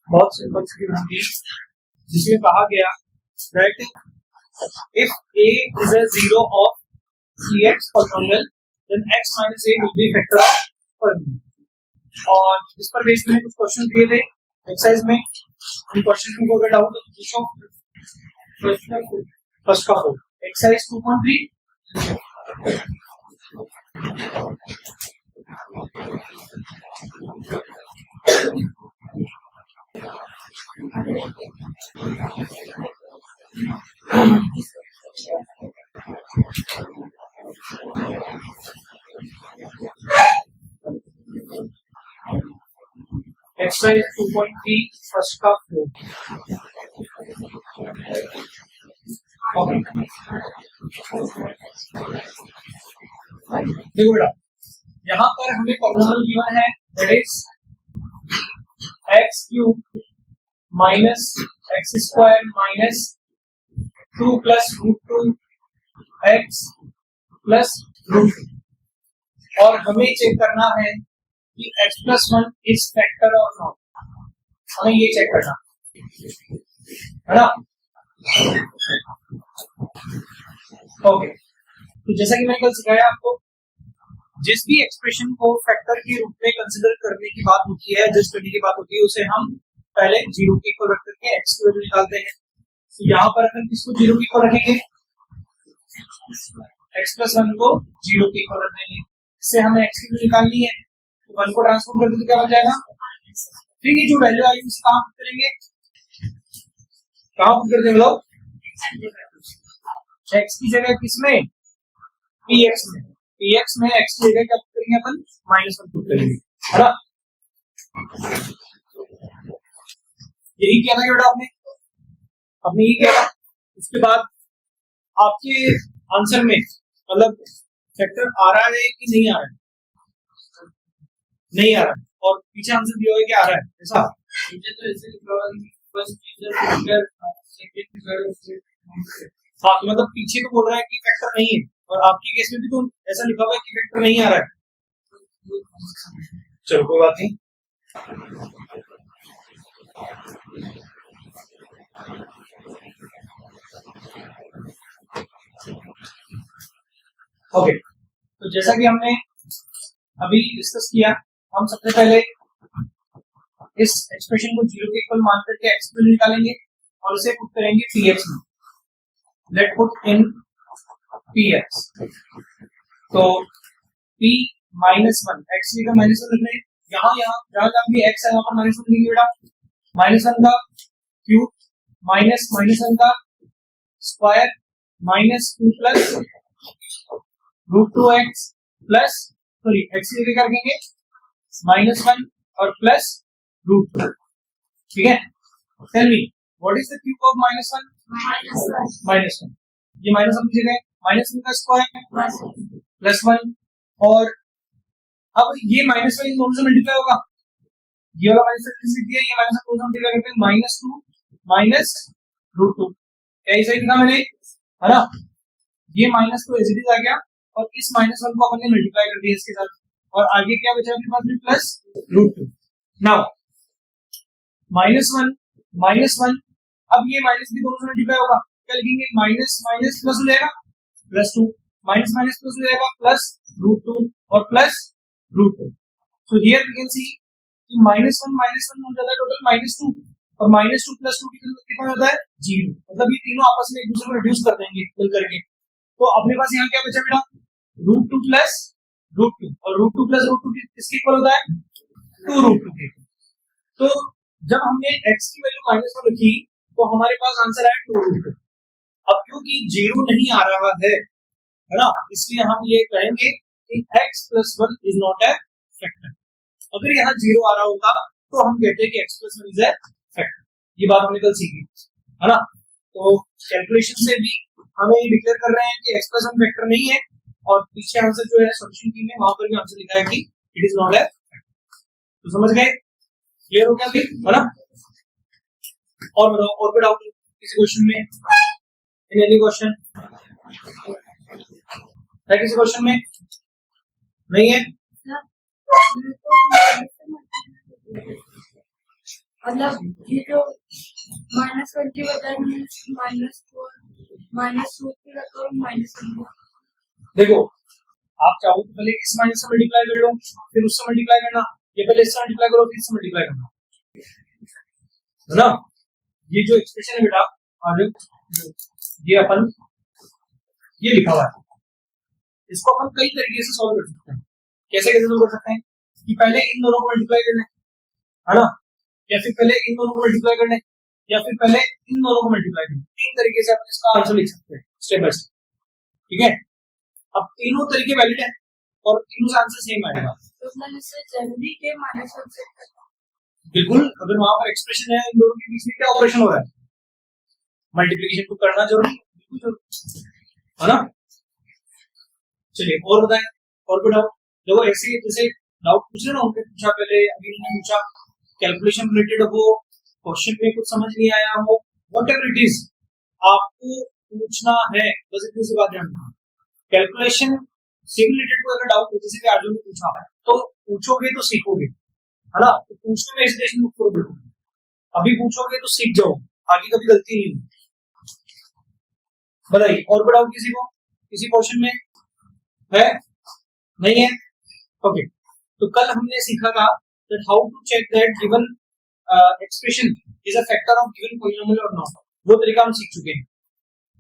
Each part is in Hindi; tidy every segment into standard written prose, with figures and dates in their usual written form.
बहुत सिंपल सी थी जिसमें कहा गया that if a is a zero of cx polynomial then x minus a will be factor of polynomial. और इस पर बेस्ड में कुछ क्वेश्चन दिए थे एक्सरसाइज में. इन क्वेश्चन को अगर डाउट हो तो पूछो. फर्स्ट का हो एक्सरसाइज 2.3. एक्सरसाइज 2.3 फर्स्ट का हो. देखो बेटा यहाँ पर हमें पॉलिनोमियल गिवन है that is x cube minus x square minus 2 plus root 2 x plus root 2 और हमें चेक करना है कि x प्लस 1 इज फैक्टर और नॉट. हमें ये चेक करना है ना. ओके तो जैसा कि मैंने कल सिखाया आपको जिस भी एक्सप्रेशन को फैक्टर के रूप में कंसीडर करने की बात होती है, जस्ट करने की बात होती है, उसे हम पहले जीरो के इक्वल रख करके एक्स की वैल्यू निकालते हैं. तो यहाँ पर अपन किसको जीरो के इक्वल रखेंगे? एक्स प्लस 1 को जीरो के इक्वल रख देंगे. इससे हमें एक्स की वैल्यू निकालनी है तो 1 को ट्रांसफॉर्म कर दें तो क्या बन जाएगा? ठीक है, जो वैल्यू आई उसे कहाँ पुट करेंगे? कहाँ पुट कर देंगे लोग? एक्स की जगह किसमें? px में. px में x की जगह क्या पुट करेंगे अपन? -1 पुट करेंगे, है ना. यही किया था बेटा आपने यही किया था. उसके बाद आपके आंसर में मतलब फैक्टर आ रहा है कि नहीं आ रहा है? नहीं आ रहा है. और पीछे आंसर दिया हुआ है कि आ रहा है. ऐसा पीछे तो ऐसे लिखा हुआ है first teacher figure second figure. हाँ तो मतलब पीछे तो बोल रहा है कि फैक्टर नहीं है और आपकी केस में भी तो ऐसा लिखा हुआ है कि फैक्टर नहीं आ रहा है. चलो कोई बात नहीं. ओके तो जैसा कि हमने अभी डिस्कस किया, हम सबसे पहले इस एक्सप्रेशन को जीरो के इक्वल मान करके एक्स की वैल्यू निकालेंगे और उसे पुट करेंगे px में. Late put in px. तो p -1 x की जगह -1 रख रहे हैं. यहाँ जहाँ भी x है वहां पर -1 लिखेंगे बेटा. -1 का क्यूब माइनस -1 का square -2 plus root 2x plus sorry x की जगह क्या रखेंगे? -1 और प्लस रूट 2. ठीक है. Tell me what is the cube of -1? -1. ये माइनस अपनी जगह -1 का स्क्वायर प्लस 1 और अब ये -1 इन दोनों से मल्टीप्लाई होगा. ये वाला माइनस लिख दिया, ये माइनस दोनों से मल्टीप्लाई करते हैं -2 माइनस रूट 2. क्या ऐसा लिखा मैंने, है ना. ये माइनस तो एज इट इज आ गया और इस -1 को अपन ने मल्टीप्लाई कर दिया इसके साथ और आगे क्या बचा अपने पास में प्लस रूट 2. नाउ -1 अब ये माइनस भी दोनों से मल्टीप्लाई होगा. क्या लिखेंगे? माइनस माइनस प्लस हो जाएगा प्लस 2 माइनस माइनस प्लस हो जाएगा प्लस रूट 2 और plus root 2. So here we can see कि -1 हो जाता है टोटल -2 और -2 प्लस 2 कितना होता है? 0. मतलब ये तीनों आपस में एक दूसरे को रिड्यूस कर देंगे मिल करके. तो अपने पास यहाँ क्या बचा बेटा? √2 प्लस रूट 2 और √2 प्लस रूट 2 किसके इक्वल होता है? 2√2 के. तो जब हमने x की वैल्यू -1 रखी तो हमारे पास आंसर आया 2√2. अब क्योंकि 0 नहीं आ रहा है ना, इसलिए हम ये कहेंगे कि x plus 1 is not a factor. अगर यहाँ 0 आ रहा होता तो हम कहते हैं कि x plus 1 is a factor. ये बात हमने कल सीखी, है ना. तो कैलकुलेशन से भी हमें डिक्लेयर कर रहे हैं कि x प्लस 1 फैक्टर नहीं है और पीछे आंसर जो है सॉल्यूशन की में वहां पर भी आंसर लिखा है कि it is not a factor. तो समझ गए? क्लियर हो गया अभी, है ना. और बताओ और कोई डाउट किसी क्वेश्चन में? इन एनी क्वेश्चन है? किसी क्वेश्चन में नहीं है? मतलब ये जो -20 बताया -4 -2 की रकम -1। देखो आप चाहो तो पहले इस माइनस से मल्टीप्लाई कर लो, फिर उससे मल्टीप्लाई करना, ये पहले इससे मल्टीप्लाई करो फिर इससे मल्टीप्लाई करना, है ना। ये जो एक्सप्रेशन है बेटा और ये अपन ये लिखा हुआ है, इसको अपन कई तरीके से सॉल्व कर सकते हैं। कैसे कैसे सॉल्व कर सकते हैं कि पहले इन दोनों को मल्टीप्लाई करना है ना, या फिर पहले इन दोनों को मल्टीप्लाई करना है, या फिर पहले इन दोनों को मल्टीप्लाई करना है। 3 तरीके से अपन इसका आंसर लिख सकते हैं स्टेप बाय स्टेप, ठीक है। अब तीनों तरीके वैलिड है और तीनों का आंसर सेम आएगा। तो मतलब इससे जल्दी के -1 से बिल्कुल, अगर वहां पर एक्सप्रेशन है इन दोनों के बीच में क्या ऑपरेशन हो रहा है, मल्टीप्लिकेशन को करना जरूरी है, बिल्कुल जरूरी है ना। चलिए और बताएं, और कोई डाउट? देखो ऐसे जैसे डाउट पूछ रहे ना, उनने पूछा पहले, अभी उन्होंने पूछा कैलकुलेशन रिलेटेड हो, क्वेश्चन में कुछ समझ नहीं आया हो, व्हाटएवर इट इज आपको पूछना है, बस इतनी सी बात ध्यान रखना। कैलकुलेशन से रिलेटेड कोई अगर डाउट हो, जैसे कि अर्जुन ने पूछा तो पूछोगे तो सीखोगे, है ना। तो पूछने में हेजिटेशन मत करो बिल्कुल, अभी पूछोगे तो सीख जाओ, आगे कभी गलती नहीं होगी। बताइए और कोई डाउट किसी को, किसी क्वेश्चन में है? नहीं है? ओके, तो कल हमने सीखा था that how to check that given expression is a factor of given polynomial or not, वो तरीका हम सीख चुके हैं।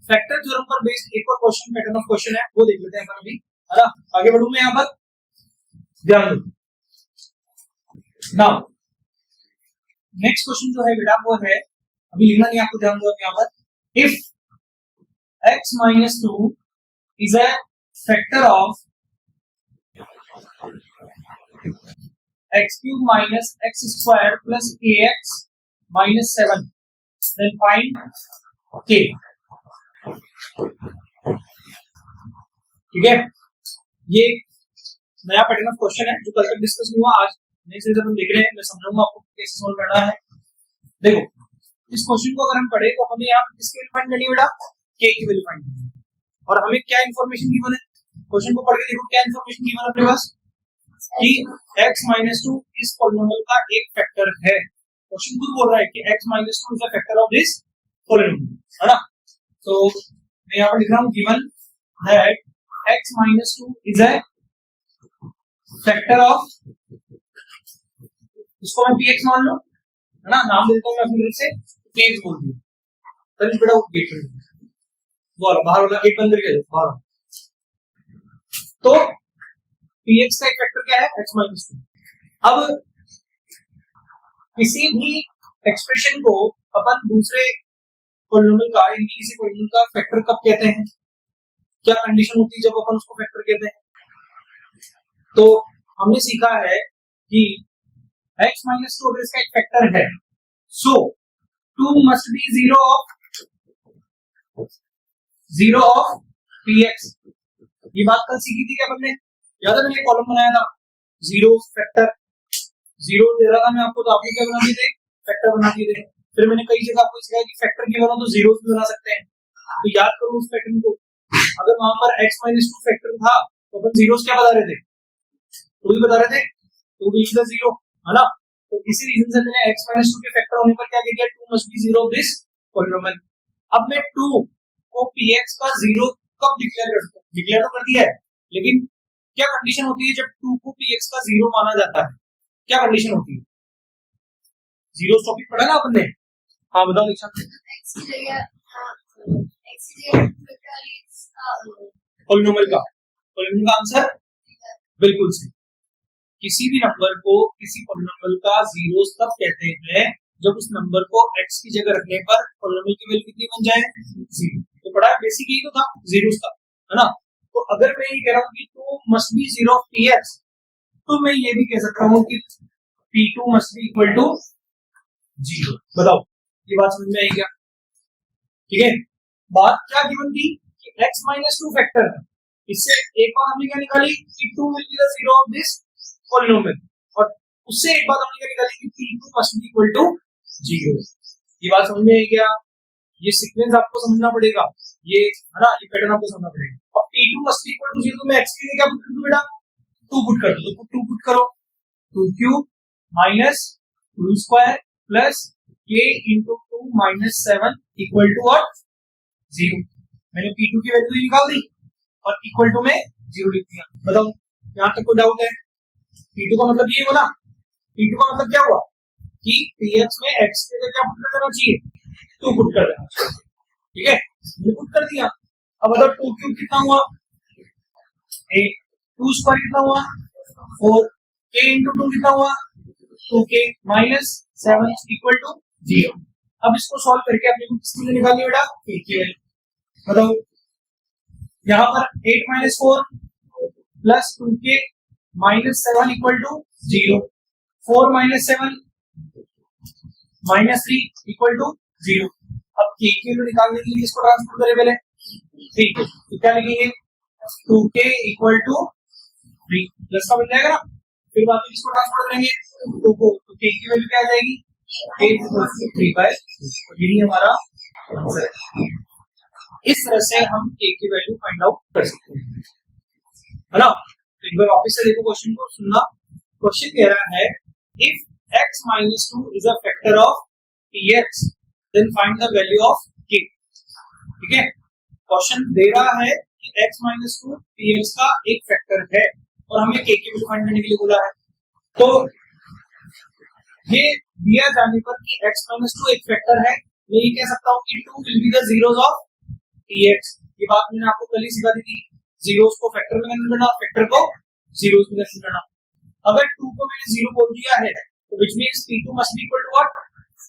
फैक्टर थ्योरम पर बेस्ड एक और क्वेश्चन पैटर्न ऑफ क्वेश्चन है, वो देख लेते हैं अपन अभी, है ना। आगे बढ़ूं मैं यहाँ पर, ध्यान दो। नाउ नेक्स्ट क्वेश्चन जो है बेटा वो है, अभी लिखना नहीं आपको, ध्यान दो यहाँ पर, if x minus 2 is a factor of x cube minus x square plus ax minus 7, then find k, ठीक है। ये नया पैटर्न ऑफ क्वेश्चन है जो कल तक डिस्कस नहीं हुआ, आज नए सिरे से हम देख रहे हैं, मैं समझाऊंगा आपको कैसे सॉल्व करना है। देखो इस क्वेश्चन को अगर हम पढ़े तो हमें यहाँ किसकी वैल्यू फाइंड करनी है बेटा, k की वैल्यू फाइंड करनी है। और हमें क्या इंफॉर्मेशन गिवन है, क्वेश्चन को पढ़ के देखो क्या इंफॉर्मेशन गिवन है अपने पास, कि x minus 2 इस पॉलिनोमियल का एक फैक्टर है। क्वेश्चन खुद बोल रहा है कि x minus 2 is a factor of this polynomial, है ना। तो मैं यहाँ पर लिख रहा हूँ given that x minus 2 is a factor of, इसको मैं px मान लो, है ना, नाम देता हूँ मैं अपनी तरफ से, px बोल दिया। तभी बेटा वो गेट बंद बोलो, बाहर वाला गेट बंद करके जाओ बाहर। तो px का एक फैक्टर क्या है, x minus 2। अब किसी भी एक्सप्रेशन को अपन दूसरे पॉलिनोमियल का, यानी किसी पॉलिनोमियल का फैक्टर कब कहते हैं, क्या कंडीशन होती है जब अपन उसको फैक्टर कहते हैं। तो हमने सीखा है कि x minus 2 अगर इसका एक फैक्टर है, सो 2 must be 0 of px। ये बात कल सीखी थी क्या हमने, याद है, मैंने कॉलम बनाया था, 0 फैक्टर 0 दे रहा था मैं आपको, तो आपने क्या बना दिए थे, फैक्टर बना दिए थे। फिर मैंने कई जगह आपको सिखाया कि फैक्टर गिवन हो तो जीरोस भी बना सकते हैं, तो याद करो उस पैटर्न को। अगर वहां पर x minus 2 फैक्टर था तो अपन जीरोस क्या बता रहे थे, 2 ही बता रहे थे, 2 भी इज 0, है ना। तो इसी रीजन से मैंने x minus 2 के फैक्टर होने पर क्या कह दिया, 2 must be 0 of this polynomial। अब मैं 2 को px का 0 कब डिक्लेयर कर सकता हूं, डिक्लेयर तो कर दिया है, लेकिन क्या कंडीशन होती है जब 2 को px का 0 माना जाता है, क्या कंडीशन होती है, जीरो टॉपिक पढ़ा ना आपने, हाँ बताओ दीक्षा। पॉलिनोमियल का आंसर बिल्कुल सही, किसी भी नंबर को, किसी पॉलिनोमियल का जीरोस तब कहते हैं जब उस नंबर को x की जगह रखने पर पॉलिनोमियल की वैल्यू कितनी बन जाए, 0। तो बड़ा बेसिक ही तो था, जीरोस का, है ना। तो अगर मैं ये कह रहा हूँ कि 2 must be 0 of px, तो मैं ये भी कह सकता हूँ कि p2 must be equal to 0। बताओ ये बात समझ में आई क्या, ठीक है। बात क्या गिवन थी कि x minus 2 फैक्टर है, इससे एक बात हमने क्या निकाली कि 2 will be the 0 of this polynomial, और उससे एक बात हमने क्या निकाली कि p2 must be equal to 0। ये बात समझ में आई क्या, ये सीक्वेंस आपको समझना पड़ेगा, ये है ना, ये पैटर्न आपको समझना पड़ेगा। और p2 must be equal to 0 तो मैं x के लिए क्या पुट कर दूं बेटा, 2 पुट कर दो, तो 2 पुट करो, 2 cube minus 2 square plus k into 2 minus 7 equal to what 0। मैंने P2 की वैल्यू निकाल दी और इक्वल टू में 0 लिख दिया। बताओ यहाँ तक कोई डाउट है? P2 का मतलब ये हुआ ना, P2 का मतलब क्या हुआ कि Px में x के जगह क्या पुट कर देना चाहिए, 2 पुट कर देना चाहिए। ठीक है, ये पुट कर दिया। अब बताओ 2 क्यूब कितना हुआ, 8, 2 स्क्वायर कितना हुआ 4, k इंटू 2 कितना हुआ 2k माइनस 7 इक्वल टू 0। अब इसको सॉल्व करके अपने को किसकी वैल्यू निकालनी है बेटा, k की वैल्यू। बताओ यहाँ पर 8 minus 4 plus 2k minus 7 equal to 0, 4 minus 7 minus 3 equal to 0। अब k की वैल्यू निकालने के लिए इसको ट्रांसफर करें पहले, ठीक है, तो क्या लिखेंगे 2k इक्वल टू 3 प्लस का बन जाएगा ना, फिर बाद में इसको ट्रांसफर करेंगे तो k की वैल्यू क्या आ जाएगी 8/3। यही हमारा आंसर है। इस तरह से हम k की वैल्यू फाइंड आउट कर सकते हैं, है ना। तो एक बार वापस से देखो क्वेश्चन को सुनना। क्वेश्चन कह रहा है if x minus 2 is a factor of px then find the value of k। ठीक है, क्वेश्चन दे रहा है कि x माइनस 2 px का एक फैक्टर है और हमें k की वैल्यू फाइंड करने के लिए बोला है। तो ये दिया जाने पर कि x माइनस 2 एक फैक्टर है, मैं ये कह सकता हूँ कि 2 will be the zeros of px। ये बात मैंने आपको कल ही सिखा दी थी, जीरोस को फैक्टर में कन्वर्ट करना, फैक्टर को जीरोस में कन्वर्ट करना। अगर 2 को मैंने 0 बोल दिया है तो which means p2 must be equal to what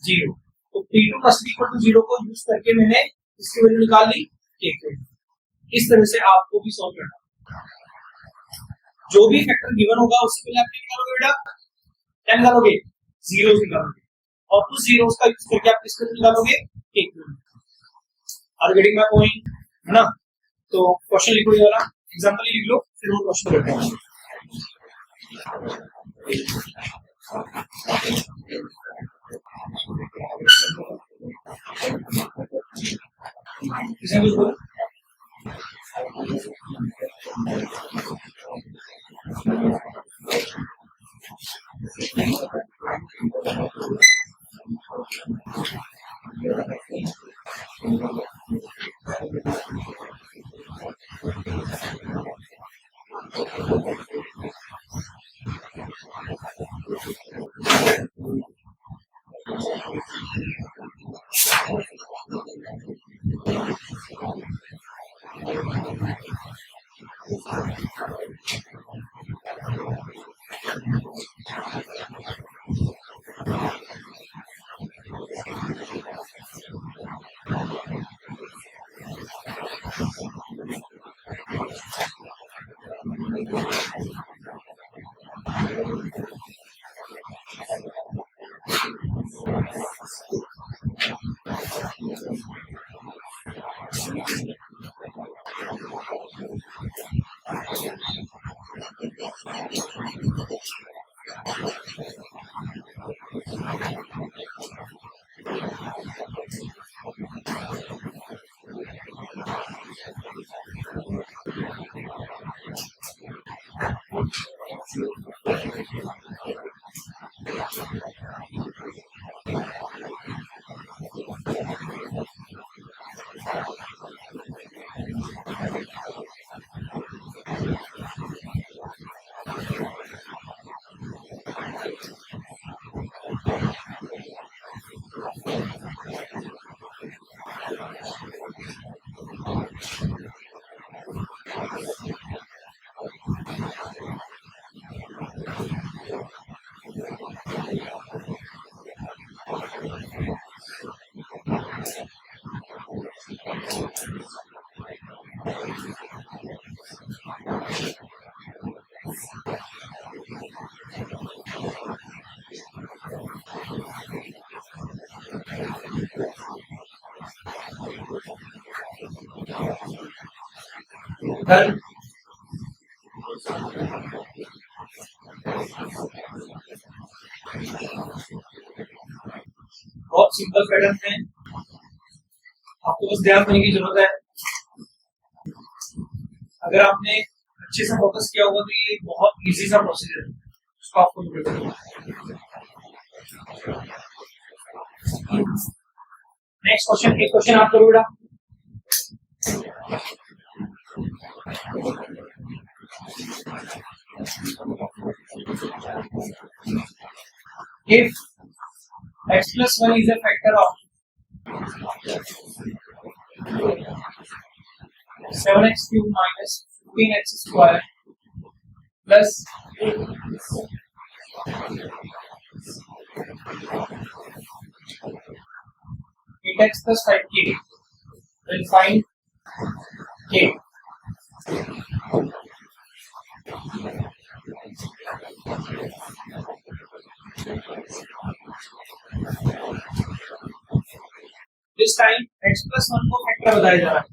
0। तो p2 must be equal to 0 को यूज करके मैंने इसकी वैल्यू निकाल ली k की। इस तरह से आपको भी सॉल्व करना, जो भी फैक्टर गिवन होगा उससे पहले आप क्या निकालोगे बेटा, क्या निकालोगे जीरोस निकालोगे, और उस जीरोस का यूज करके आप किसको निकालोगे k की। आर गेटिंग माय पॉइंट, है ना। तो क्वेश्चन लिखो ये वाला, एग्जांपल लिख लो, फिर हम क्वेश्चन करते हैं। किसने कुछ बोला? डन। बहुत सिंपल पैटर्न है, आपको बस ध्यान देने की जरूरत है। अगर आपने अच्छे से फोकस किया होगा तो ये बहुत इजी सा प्रोसीजर है, उसको आपको नेक्स्ट क्वेश्चन, एक क्वेश्चन आप करो बेटा। If x plus 1 is a factor of 7x cube minus 15x square plus 8x plus 5k, then find k. This time x plus 1 को फैक्टर बताया जा रहा है।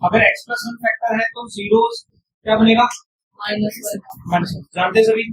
अगर x plus 1 फैक्टर है तो जीरोस क्या बनेगा? -1। जानते सभी?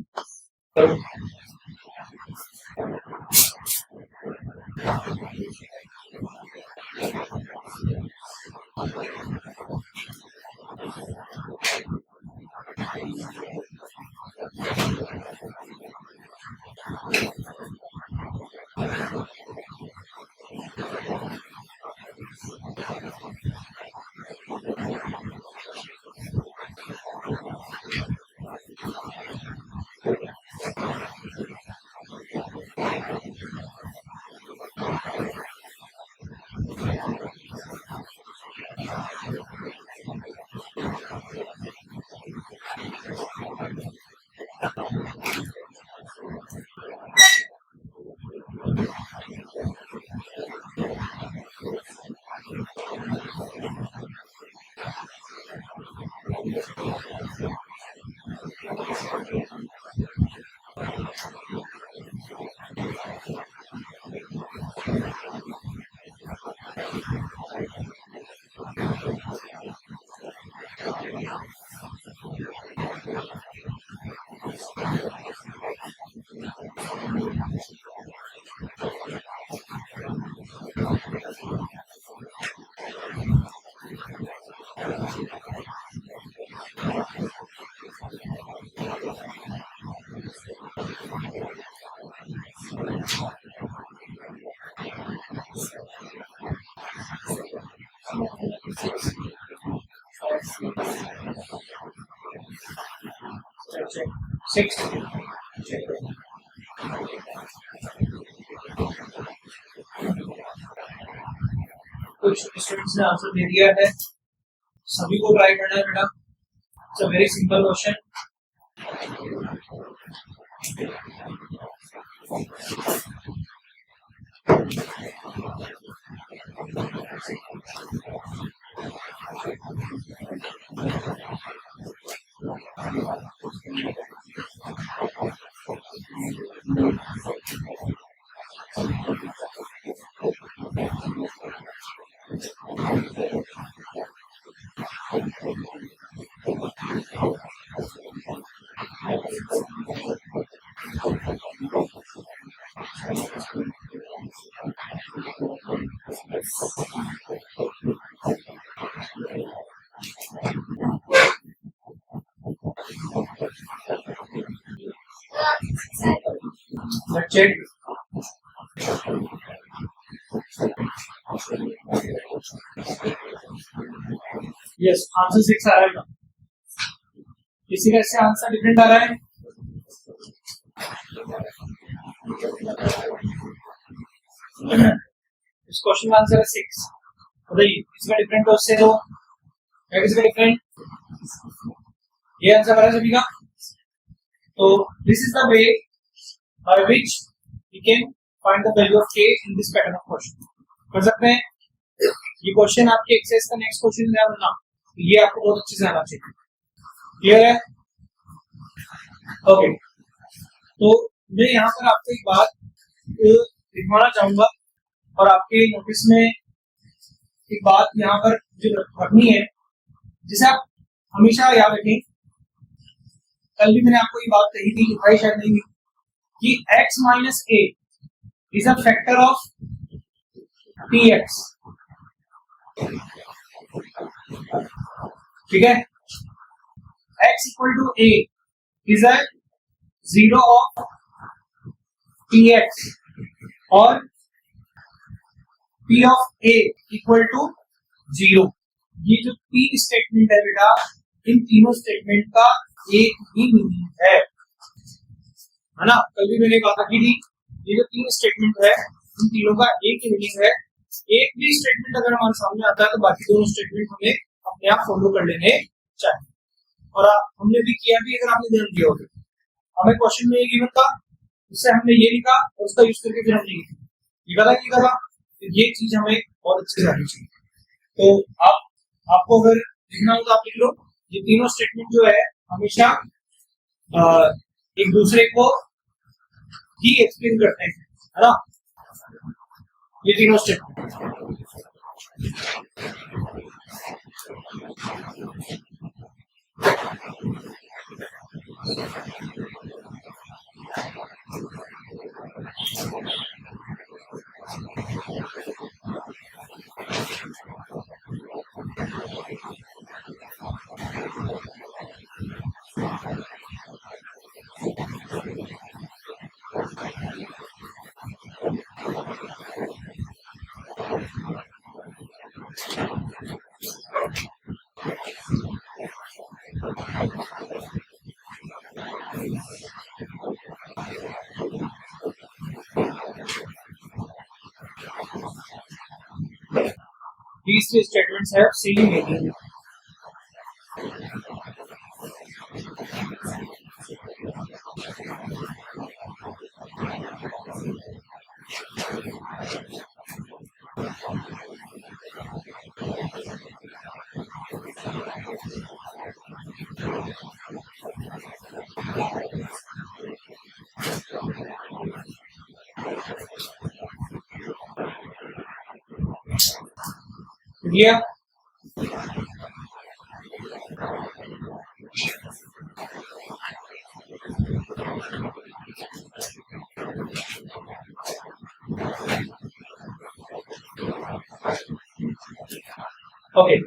सिक्स कुछ स्टूडेंट्स ने आंसर दे दिया है, सभी को ट्राई करना है बेटा। It's a very simple question. Let's check. Yes, answer 6 आ रहा है। किसी का इससे आंसर डिफरेंट आ रहा है? इस क्वेश्चन का आंसर है 6। बताइए किसी का डिफरेंट हो उससे दो, या किसी का डिफरेंट? ये आंसर है सभी का। तो this is the way by which we can find the value of k in this pattern of question. कर सकते हैं। ये क्वेश्चन आपके एक्सरसाइज का नेक्स्ट क्वेश्चन है ना, ये आपको बहुत अच्छे से आना चाहिए। क्लियर है? ओके, तो मैं यहाँ पर आपको एक बात लिखवाना चाहूंगा और आपके नोटिस में एक बात यहाँ पर जो रखनी है, जिसे आप हमेशा याद रखें। कल भी मैंने आपको ये बात कही थी, लिखाई शायद नहीं थी, कि x minus a is a factor of px। ठीक है, x equal to a is a zero of px और P of A equal to 0। ये जो तीन स्टेटमेंट है बेटा, इन तीनों स्टेटमेंट का एक ही मीनिंग है ना। कल भी मैंने कहा था कि ये जो तीन स्टेटमेंट है इन तीनों का एक ही मीनिंग है। एक भी स्टेटमेंट अगर हमारे सामने आता है तो बाकी दोनों स्टेटमेंट हमें अपने आप फॉलो कर लेने चाहिए। और हमने भी किया भी, अगर आपने ध्यान दिया होगा, हमें क्वेश्चन में ये गिवन था, उससे हमने ये लिखा और उसका यूज करके फिर हमने लिखा था। तो ये चीज हमें बहुत अच्छे से आनी चाहिए। तो आपको अगर लिखना हो तो आप लिख लो। ये तीनों स्टेटमेंट जो है हमेशा एक दूसरे को ही एक्सप्लेन करते हैं, है ना। ये तीनों statement these three statements have same meaning. Yeah. Okay.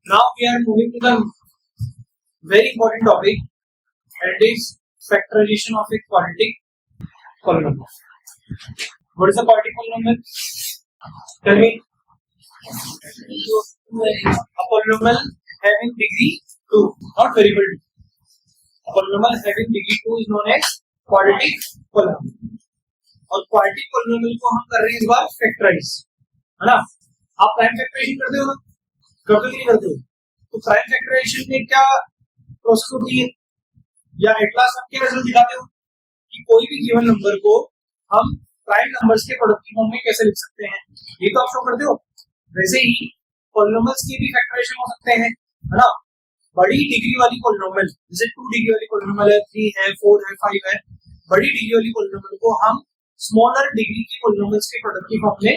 Now we are moving to the very important topic, and it is factorization of a quadratic polynomial. What is a quadratic polynomial? Tell me. A polynomial having degree 2, not variable 2. A polynomial having degree 2 is known as quadratic polynomial. और quadratic polynomial को हम कर रहे हैं इस बार फैक्टराइज, है ना। आप प्राइम फैक्टराइजेशन करते हो ना, करते हो नहीं करते हो? तो प्राइम फैक्टराइजेशन में क्या प्रोसेस होती है, या एट लास्ट आप क्या रिजल्ट दिखाते हो कि कोई भी गिवन नंबर को हम प्राइम नंबर्स के प्रोडक्ट की फॉर्म में कैसे लिख सकते हैं, ये तो आप शो करते हो। वैसे ही पॉलिनोमियल्स के भी फैक्टराइजेशन हो सकते हैं, है ना। बड़ी डिग्री वाली पॉलिनोमियल, जैसे 2 डिग्री वाली पॉलिनोमियल है, 3 है, 4 है, 5 है, बड़ी डिग्री वाली पॉलिनोमियल को हम स्मॉलर डिग्री की पॉलिनोमियल्स के प्रोडक्ट की फॉर्म में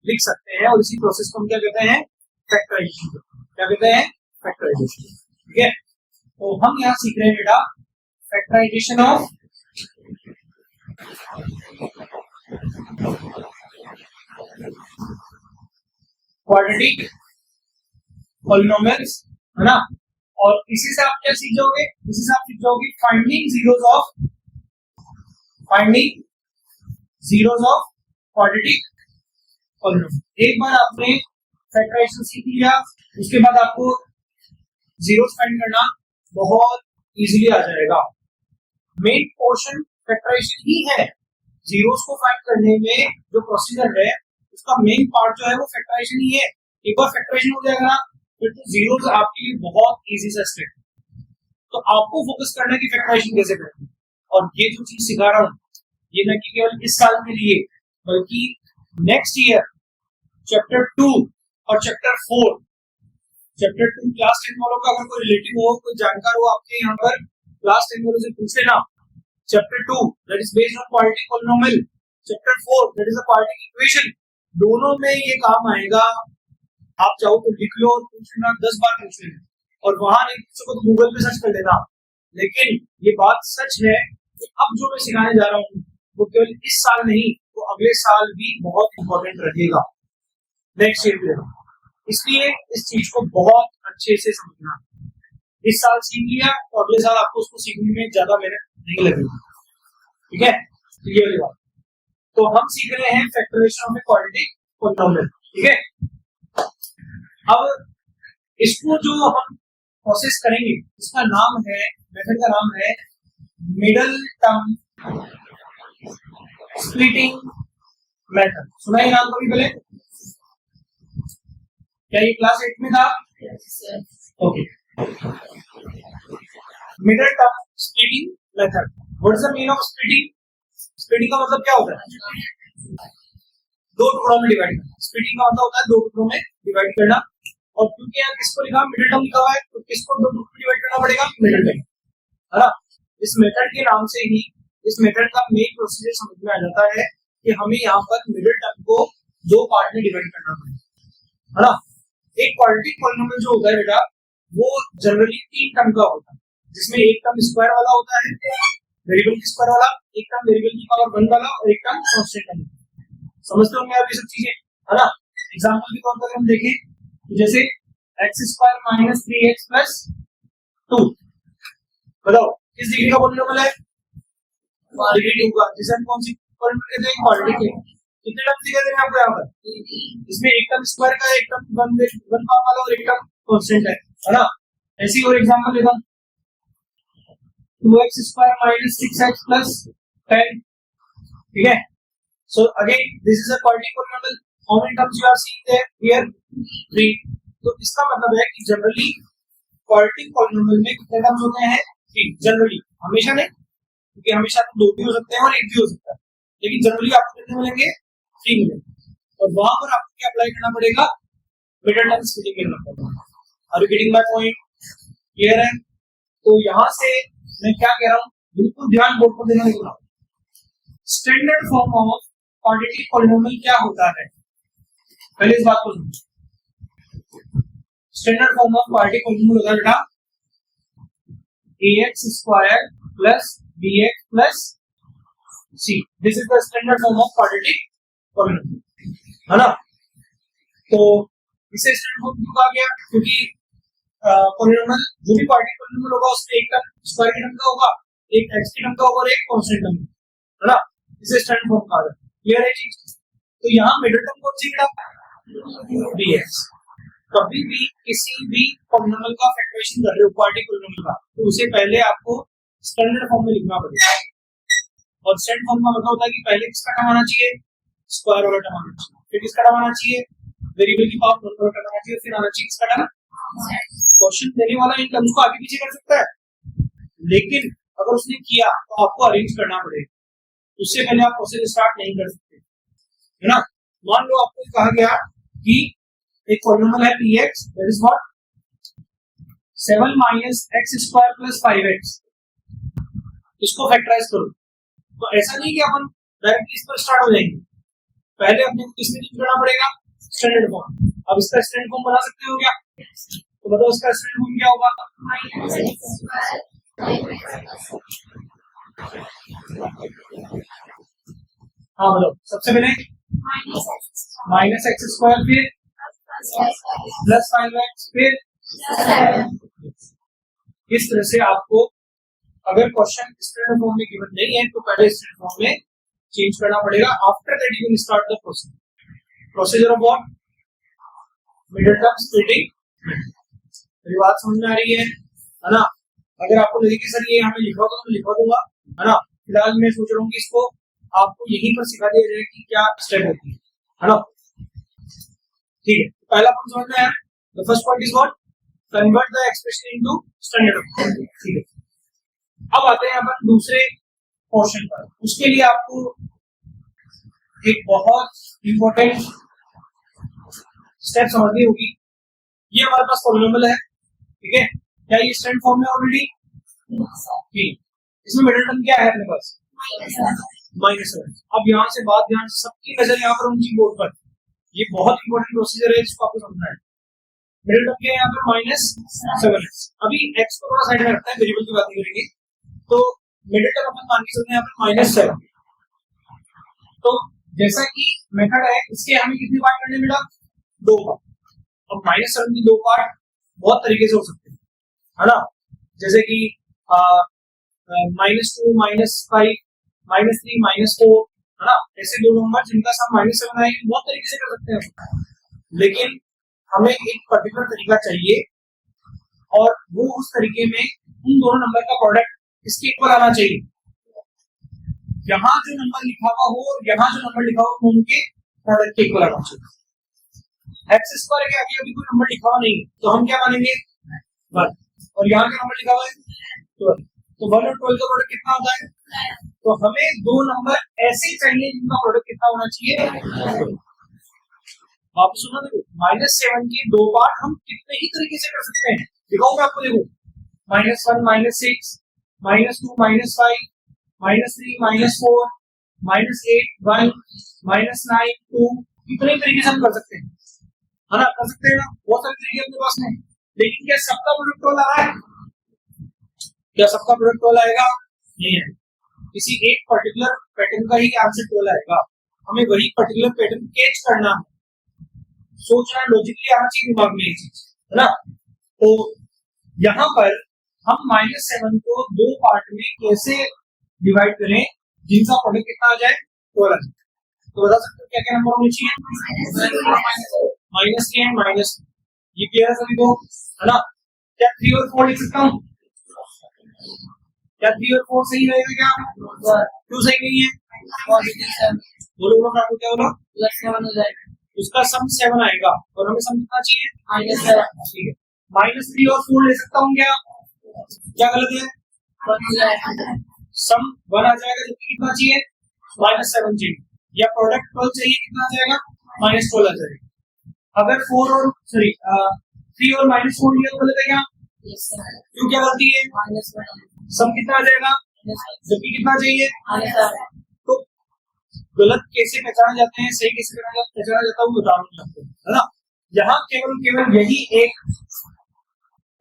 लिख सकते हैं, और इसी प्रोसेस को हम क्या कहते हैं, फैक्टराइजेशन। क्या कहते हैं, फैक्टराइजेशन। ठीक है, तो हम यहाँ सीख रहे हैं बेटा फैक्टराइजेशन ऑफ क्वाड्रेटिक पॉलिनोमियल्स, है ना। और इसी से आप क्या सीख जाओगे, इसी से आप सीख जाओगे finding zeros of quadratic polynomial. एक बार आपने फैक्टराइजेशन सीख लिया, उसके बाद आपको जीरोस फाइंड करना बहुत इजीली आ जाएगा। मेन पोर्शन फैक्टराइजेशन ही है। जीरोस को फाइंड करने में जो प्रोसीजर है उसका मेन पार्ट जो है वो फैक्टराइजेशन ही है। एक बार फैक्टराइजेशन हो जाएगा ना, फिर तो जीरोस आपके लिए बहुत इजी सा स्टेप। तो आपको फोकस करना है कि फैक्टराइजेशन कैसे करना है, और ये जो चीज सिखा रहा हूँ ये न कि केवल इस साल के लिए, बल्कि नेक्स्ट ईयर चैप्टर 2 और चैप्टर 4, चैप्टर 2 क्लास 10 वालों का अगर कोई रिलेटिव हो, कोई जानकार हो आपके यहाँ पर, क्लास 10 वालों से पूछ लेना। Chapter 2 that is based on quadratic polynomial, chapter 4 that is a quadratic equation, दोनों में ये काम आएगा। आप चाहो तो लिख लो और पूछ लेना, 10 बार पूछ लेना, और वहां नहीं पूछ सको तो गूगल पे सर्च कर लेना। लेकिन ये बात सच है कि अब जो मैं सिखाने जा रहा हूँ वो केवल इस साल नहीं, वो अगले साल भी बहुत इंपॉर्टेंट रहेगा, नेक्स्ट ईयर भी। इसलिए इस चीज को बहुत अच्छे से समझना। इस साल सीख लिया तो अगले साल आपको उसको सीखने में ज्यादा मेहनत नहीं लगेगी। ठीक है, तो ये वाली बात। तो हम सीख रहे हैं factorisation of a quadratic polynomial, ठीक है। अब इसको जो हम प्रोसेस करेंगे इसका नाम है, मेथड का नाम है मिडल टर्म स्प्लिटिंग मेथड। सुना ये नाम कभी पहले? क्या ये क्लास 8 में था? Okay. Middle term splitting method. What is the meaning of splitting? Splitting का मतलब क्या होता है? दो टुकड़ों में डिवाइड करना। स्प्लिटिंग का मतलब होता है दो टुकड़ों में डिवाइड करना। और क्योंकि यहाँ किसको लिखा मिडिल टर्म लिखा हुआ है तो किसको दो टुकड़ों में डिवाइड करना पड़ेगा? मिडिल टर्म, है ना। इस मेथड के नाम से ही इस मेथड का मेन प्रोसीजर समझ में आ जाता है कि हमें यहाँ पर मिडिल टर्म को दो पार्ट में डिवाइड करना पड़ेगा, है ना। एक क्वाड्रेटिक पॉलिनोमियल जो होता है बेटा वो जनरली 3 टर्म का होता है, जिसमें एक टर्म स्क्वायर वाला होता है, वेरिएबल की स्क्वायर वाला, एक टर्म वेरिएबल की पावर 1 वाला और एक टर्म कांस्टेंट टर्म। समझते होंगे आप ये सब चीजें, है ना। एग्जांपल के तौर पर हम देखें तो जैसे x² - 3x + 2, बताओ किस डिग्री का पॉलिनोमियल है? डिग्री 2 का। जिसे हम कौन सी पॉलिनोमियल कहते हैं? क्वाड्रेटिक। कितने टर्म दिए गए हैं आपको यहाँ पर? इसमें एक टर्म स्क्वायर का, एक टर्म 1 पावर वाला और एक टर्म कांस्टेंट है ना। ऐसी और एग्जांपल लेता हूं, 2x² - 6x + 10, ठीक है। So again this is a quadratic polynomial. How many terms you are seeing there? Here 3। तो इसका मतलब है कि जनरली क्वाड्रेटिक पॉलिनोमियल में कितने टर्म्स होते हैं? 3। जनरली, हमेशा नहीं, क्योंकि हमेशा तो 2 भी हो सकते हैं और 1 भी हो सकता है, लेकिन जनरली आपको कितने मिलेंगे? 3 मिलेंगे। और वहां पर आपको क्या अप्लाई करना पड़ेगा? मिडल टर्म स्प्लिटिंग करना पड़ेगा। Are you getting my point? Clear है? तो यहां से मैं क्या कह रहा हूं, बिल्कुल ध्यान बोर्ड पर देना होगा। Standard form of quadratic polynomial क्या होता है? पहले इस बात को समझो। Standard form of quadratic polynomial होता है बेटा ax² + bx + c। This is the standard form of quadratic polynomial, है ना। तो इसे स्टैंडर्ड फॉर्म क्यों कहा गया? क्योंकि पॉलिनोमियल जो भी क्वाड्रेटिक पॉलिनोमियल होगा उसमें एक टर्म स्क्वायर की टर्म का होगा, एक x की टर्म का होगा और एक कांस्टेंट टर्म, है ना। इसे स्टैंडर्ड फॉर्म कहा जाता है। क्लियर है चीज? तो यहाँ मिडिल टर्म कौन सी बेटा? bx। कभी भी किसी भी पॉलिनोमियल का फैक्टराइजेशन कर रहे हो क्वाड्रेटिक पॉलिनोमियल का, तो उसे पहले आपको स्टैंडर्ड फॉर्म में लिखना पड़ेगा। और स्टैंडर्ड फॉर्म का मतलब होता है कि पहले किसका टर्म आना चाहिए? स्क्वायर वाला टर्म आना चाहिए, फिर किसका टर्म आना चाहिए? वेरिएबल की पावर 1 वाला टर्म आना चाहिए, फिर आना चाहिए किसका टर्म? क्वेश्चन देने वाला इन टर्म्स को आगे पीछे कर सकता है, लेकिन अगर उसने किया तो आपको अरेंज करना पड़ेगा। उससे पहले आप प्रोसेस स्टार्ट नहीं कर सकते, है ना। मान लो आपको कहा गया कि एक पॉलिनोमियल है px, that is what 7 - x² + 5x। इसको फैक्टराइज करो। तो ऐसा नहीं कि अपन डायरेक्टली इस पर स्टार्ट हो जाएंगे, पहले अपने को किसमें यूज करना पड़ेगा? Standard form. अब इसका स्टैंडर्ड फॉर्म बना सकते हो क्या? तो बताओ इसका स्टैंडर्ड फॉर्म क्या होगा? हाँ बताओ, सबसे पहले -x², फिर +5x, फिर इस तरह से आपको अगर क्वेश्चन स्टैंडर्ड फॉर्म में गिवन नहीं है तो पहले स्टैंडर्ड फॉर्म में चेंज करना पड़ेगा। After that you can start the procedure of what? Middle term splitting. मेरी बात समझ में आ रही है ना। अगर आपको लगे कि सर ये यहाँ पे लिखा होगा तो लिखवा दूंगा, है ना। फिलहाल मैं सोच रहा हूँ कि इसको आपको यहीं पर सिखा दिया जाए कि क्या स्टेप होती है ना। ठीक है, पहला पॉइंट समझ में आया। The first point is what? Convert the expression into standard form. ठीक है, अब आते हैं अपन दूसरे पोर्शन पर। उसके लिए आपको एक बहुत इंपॉर्टेंट स्टेप समझनी होगी। ये हमारे पास पॉलिनोमियल है, ठीक है। क्या ये स्टैंडर्ड फॉर्म में ऑलरेडी? ठीक। इसमें मिडिल टर्म क्या है अपने पास? -7। अब यहाँ से बात ध्यान से, सबकी नजर यहाँ पर उनकी बोर्ड पर। ये बहुत इंपॉर्टेंट प्रोसीजर है जिसको आपको समझना है। मिडिल टर्म क्या है यहाँ पर? -7x। अभी x को थोड़ा साइड में रखते हैं, वेरिएबल की बात नहीं करेंगे। तो मिडिल टर्म अपन मान के चलते हैं यहाँ पर -7। तो जैसा कि मेथड है इसके हमें कितने पार्ट करने मिला? 2 पार्ट। अब -7 की 2 पार्ट बहुत तरीके से हो सकते हैं, है ना। जैसे कि -2, -5, -3, -4, है ना। ऐसे दो नंबर जिनका सम -7 आएगी बहुत तरीके से कर सकते हैं, लेकिन हमें एक पर्टिकुलर तरीका चाहिए और वो उस तरीके में उन दोनों नंबर का प्रोडक्ट इसके इक्वल आना चाहिए। यहाँ जो नंबर लिखा हुआ हो और यहाँ जो नंबर लिखा हुआ उनके प्रोडक्ट के इक्वल आना चाहिए। एक्स स्क्वायर के आगे अभी कोई नंबर लिखा हुआ नहीं है तो हम क्या मानेंगे 1, और यहाँ क्या नंबर लिखा हुआ है 12, तो 1 और 12 का प्रोडक्ट कितना होता है। तो हमें दो नंबर ऐसे चाहिए जिनका प्रोडक्ट कितना होना चाहिए। आप सुना देखो -7 के दो पार्ट हम कितने ही तरीके से कर सकते हैं, दिखाऊं मैं आपको। देखो -1 -6 -2 -5 -3 -4 -8 1 -9 2, इतने तरीके से हम कर सकते हैं, है ना। कर सकते हैं ना, बहुत सारे तरीके अपने पास में। लेकिन क्या सबका प्रोडक्ट रोल आ रहा है? क्या सबका प्रोडक्ट रोल आएगा? नहीं है। किसी एक पर्टिकुलर पैटर्न का ही आंसर रोल आएगा। हमें वही पर्टिकुलर पैटर्न कैच करना है, सोचना लॉजिकली आना चाहिए दिमाग में ये चीज, है ना। तो यहाँ पर हम -7 को दो पार्ट में कैसे डिवाइड करें जिनका प्रोडक्ट कितना आ जाए 12 आ जाए। तो बता सकते हो क्या क्या नंबर होने चाहिए? -3 एंड -2, ये क्लियर है सभी को, है ना। क्या 3 और 4 लिख सकता हूँ? क्या 3 और 4 सही रहेगा? क्या क्यों सही नहीं है? बोलो बोलो आपको क्या बोलो? +7 हो जाएगा, उसका सम 7 आएगा और हमें सम कितना चाहिए? -7। ठीक है, -3 और 4 ले सकता हूँ क्या? क्या गलत है? सम 1 आ जाएगा, जबकि कितना चाहिए? -7 चाहिए, या प्रोडक्ट 12 चाहिए, कितना आ जाएगा? -12 आ जाएगा। अगर 4 और 3 और -4 लिया तो गलत है क्या? क्यों क्या गलती है? सम कितना आ जाएगा? जबकि कितना चाहिए? तो गलत कैसे पहचाने जाते हैं, सही कैसे पहचाना जाता है वो बता रहा हूँ, है ना। यहाँ केवल यही एक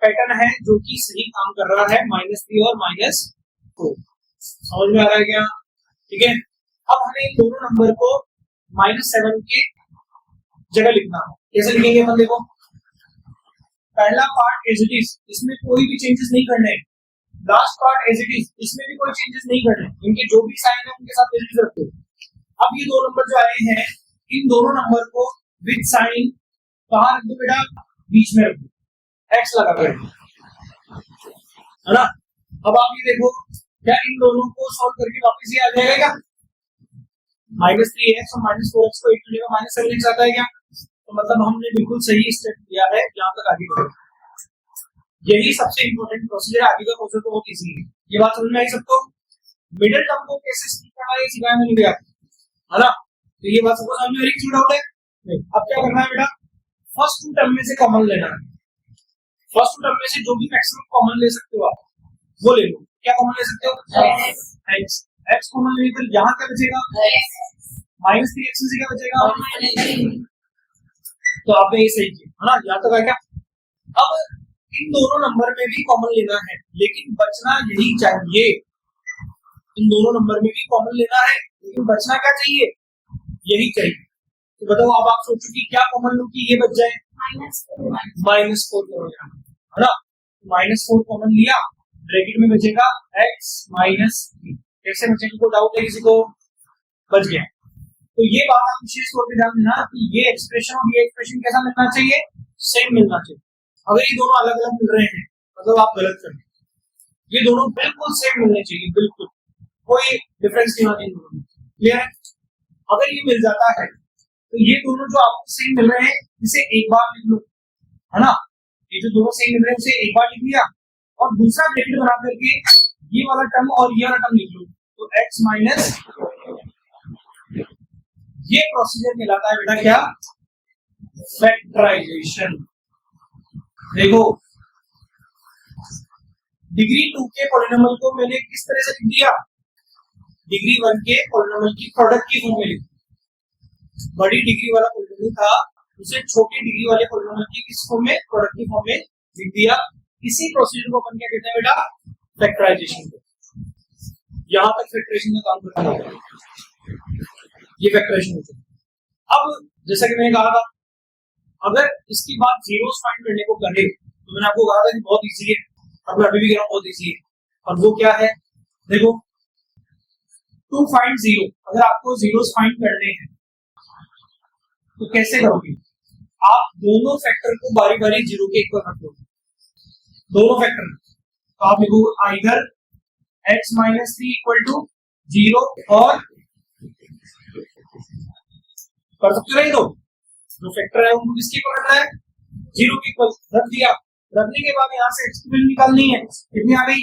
पैटर्न है जो कि सही काम कर रहा है, -3 और -4। समझ में आ रहा है क्या? ठीक है। अब हमें इन दोनों नंबर को -7 के जगह लिखना है। कैसे लिखेंगे अपन? देखो पहला पार्ट एज इट इज, इसमें कोई भी चेंजेस नहीं करने हैं। Last part as it is, इसमें भी कोई चेंजेस नहीं करने, इनके जो भी साइन है उनके साथ एज इट इज रखो। अब ये दो नंबर जो आए हैं, इन दोनों नंबर को विद साइन कहाँ रख दो बेटा? बीच में रख दो, एक्स लगा कर, है ना। अब आप ये देखो, क्या इन दोनों को सॉल्व करके वापस ये आ जाएगा क्या? -3x और -4x को 8 का -7x आता है क्या? तो मतलब हमने बिल्कुल सही स्टेप लिया है, यहाँ तक आगे बढ़े। यही सबसे इंपॉर्टेंट प्रोसीजर है, आगे का प्रोसेस तो बहुत इजी है। ये बात समझ में आई सबको? मिडिल टर्म को कैसे स्प्लिट करना है सिखाया मैंने भैया, है ना। तो ये बात सबको समझ में आ रही है? डाउट है नहीं? अब क्या करना है बेटा? फर्स्ट टू टर्म में से कॉमन लेना है। फर्स्ट टू टर्म में से जो भी मैक्सिमम कॉमन ले सकते हो आप वो ले लो। क्या कॉमन ले सकते हो? x। x कॉमन लेने पर यहाँ क्या बचेगा? -3x से क्या बचेगा? तो आपने ये सही किया, है ना। यहाँ तक आ गया। अब इन दोनों नंबर में भी कॉमन लेना है, लेकिन बचना यही चाहिए। इन दोनों नंबर में भी कॉमन लेना है, लेकिन बचना क्या चाहिए? यही चाहिए। तो बताओ, अब आप सोचो कि क्या कॉमन लो कि ये बच जाए? -4 कॉमन, है ना। -4 कॉमन लिया, ब्रैकेट में बचेगा x -3। कैसे बचेगा? कोई डाउट है किसी को? बच गया। तो ये बात आप विशेष तौर पर ध्यान देना कि ये एक्सप्रेशन और ये एक्सप्रेशन कैसा मिलना चाहिए? सेम मिलना चाहिए। अगर ये दोनों अलग अलग मिल रहे हैं मतलब आप गलत कर रहे हैं। ये दोनों बिल्कुल सेम मिलने चाहिए, बिल्कुल कोई डिफरेंस नहीं होना चाहिए। क्लियर है? अगर ये मिल जाता है तो ये दोनों जो आपको सेम मिल रहे हैं इसे एक बार लिख लो, है ना। ये जो दोनों सेम मिल रहे हैं उसे एक बार लिख लिया और दूसरा ब्रैकेट बना करके ये वाला टर्म और ये वाला टर्म लिख लो, तो x माइनस, ये प्रोसीजर कहलाता है बेटा क्या? फैक्टराइजेशन। देखो डिग्री 2 के पॉलिनोमियल को मैंने किस तरह से लिख दिया? डिग्री 1 के पॉलिनोमियल की प्रोडक्ट की फॉर्म में लिख। बड़ी डिग्री वाला पॉलिनोमियल था उसे छोटी डिग्री वाले पॉलिनोमियल की किस फॉर्म में? प्रोडक्ट की फॉर्म में लिख दिया। इसी प्रोसीजर को अपन क्या कहते हैं बेटा? फैक्टराइजेशन। यहां तक फैक्टराइजेशन का काम करना होगा, ये फैक्टराइजेशन होता है। अब जैसा कि मैंने कहा था, अगर इसके बाद जीरोस फाइंड करने को कहे तो मैंने आपको कहा था कि बहुत इजी है, अब मैं अभी भी कह रहा हूं बहुत इजी है। और वो क्या है? देखो टू फाइंड जीरो, अगर आपको जीरोस फाइंड करने हैं तो कैसे करोगे? आप दोनों फैक्टर को बारी बारी जीरो के इक्वल रख दोगे, दोनों फैक्टर। तो आप लिखो either x minus 3 equal to zero, और कर सकते नहीं, तो जो फैक्टर है उनको किसके इक्वल रखना है? जीरो के इक्वल रख दिया। रखने के बाद यहाँ से x की वैल्यू निकालनी है, कितनी आ गई,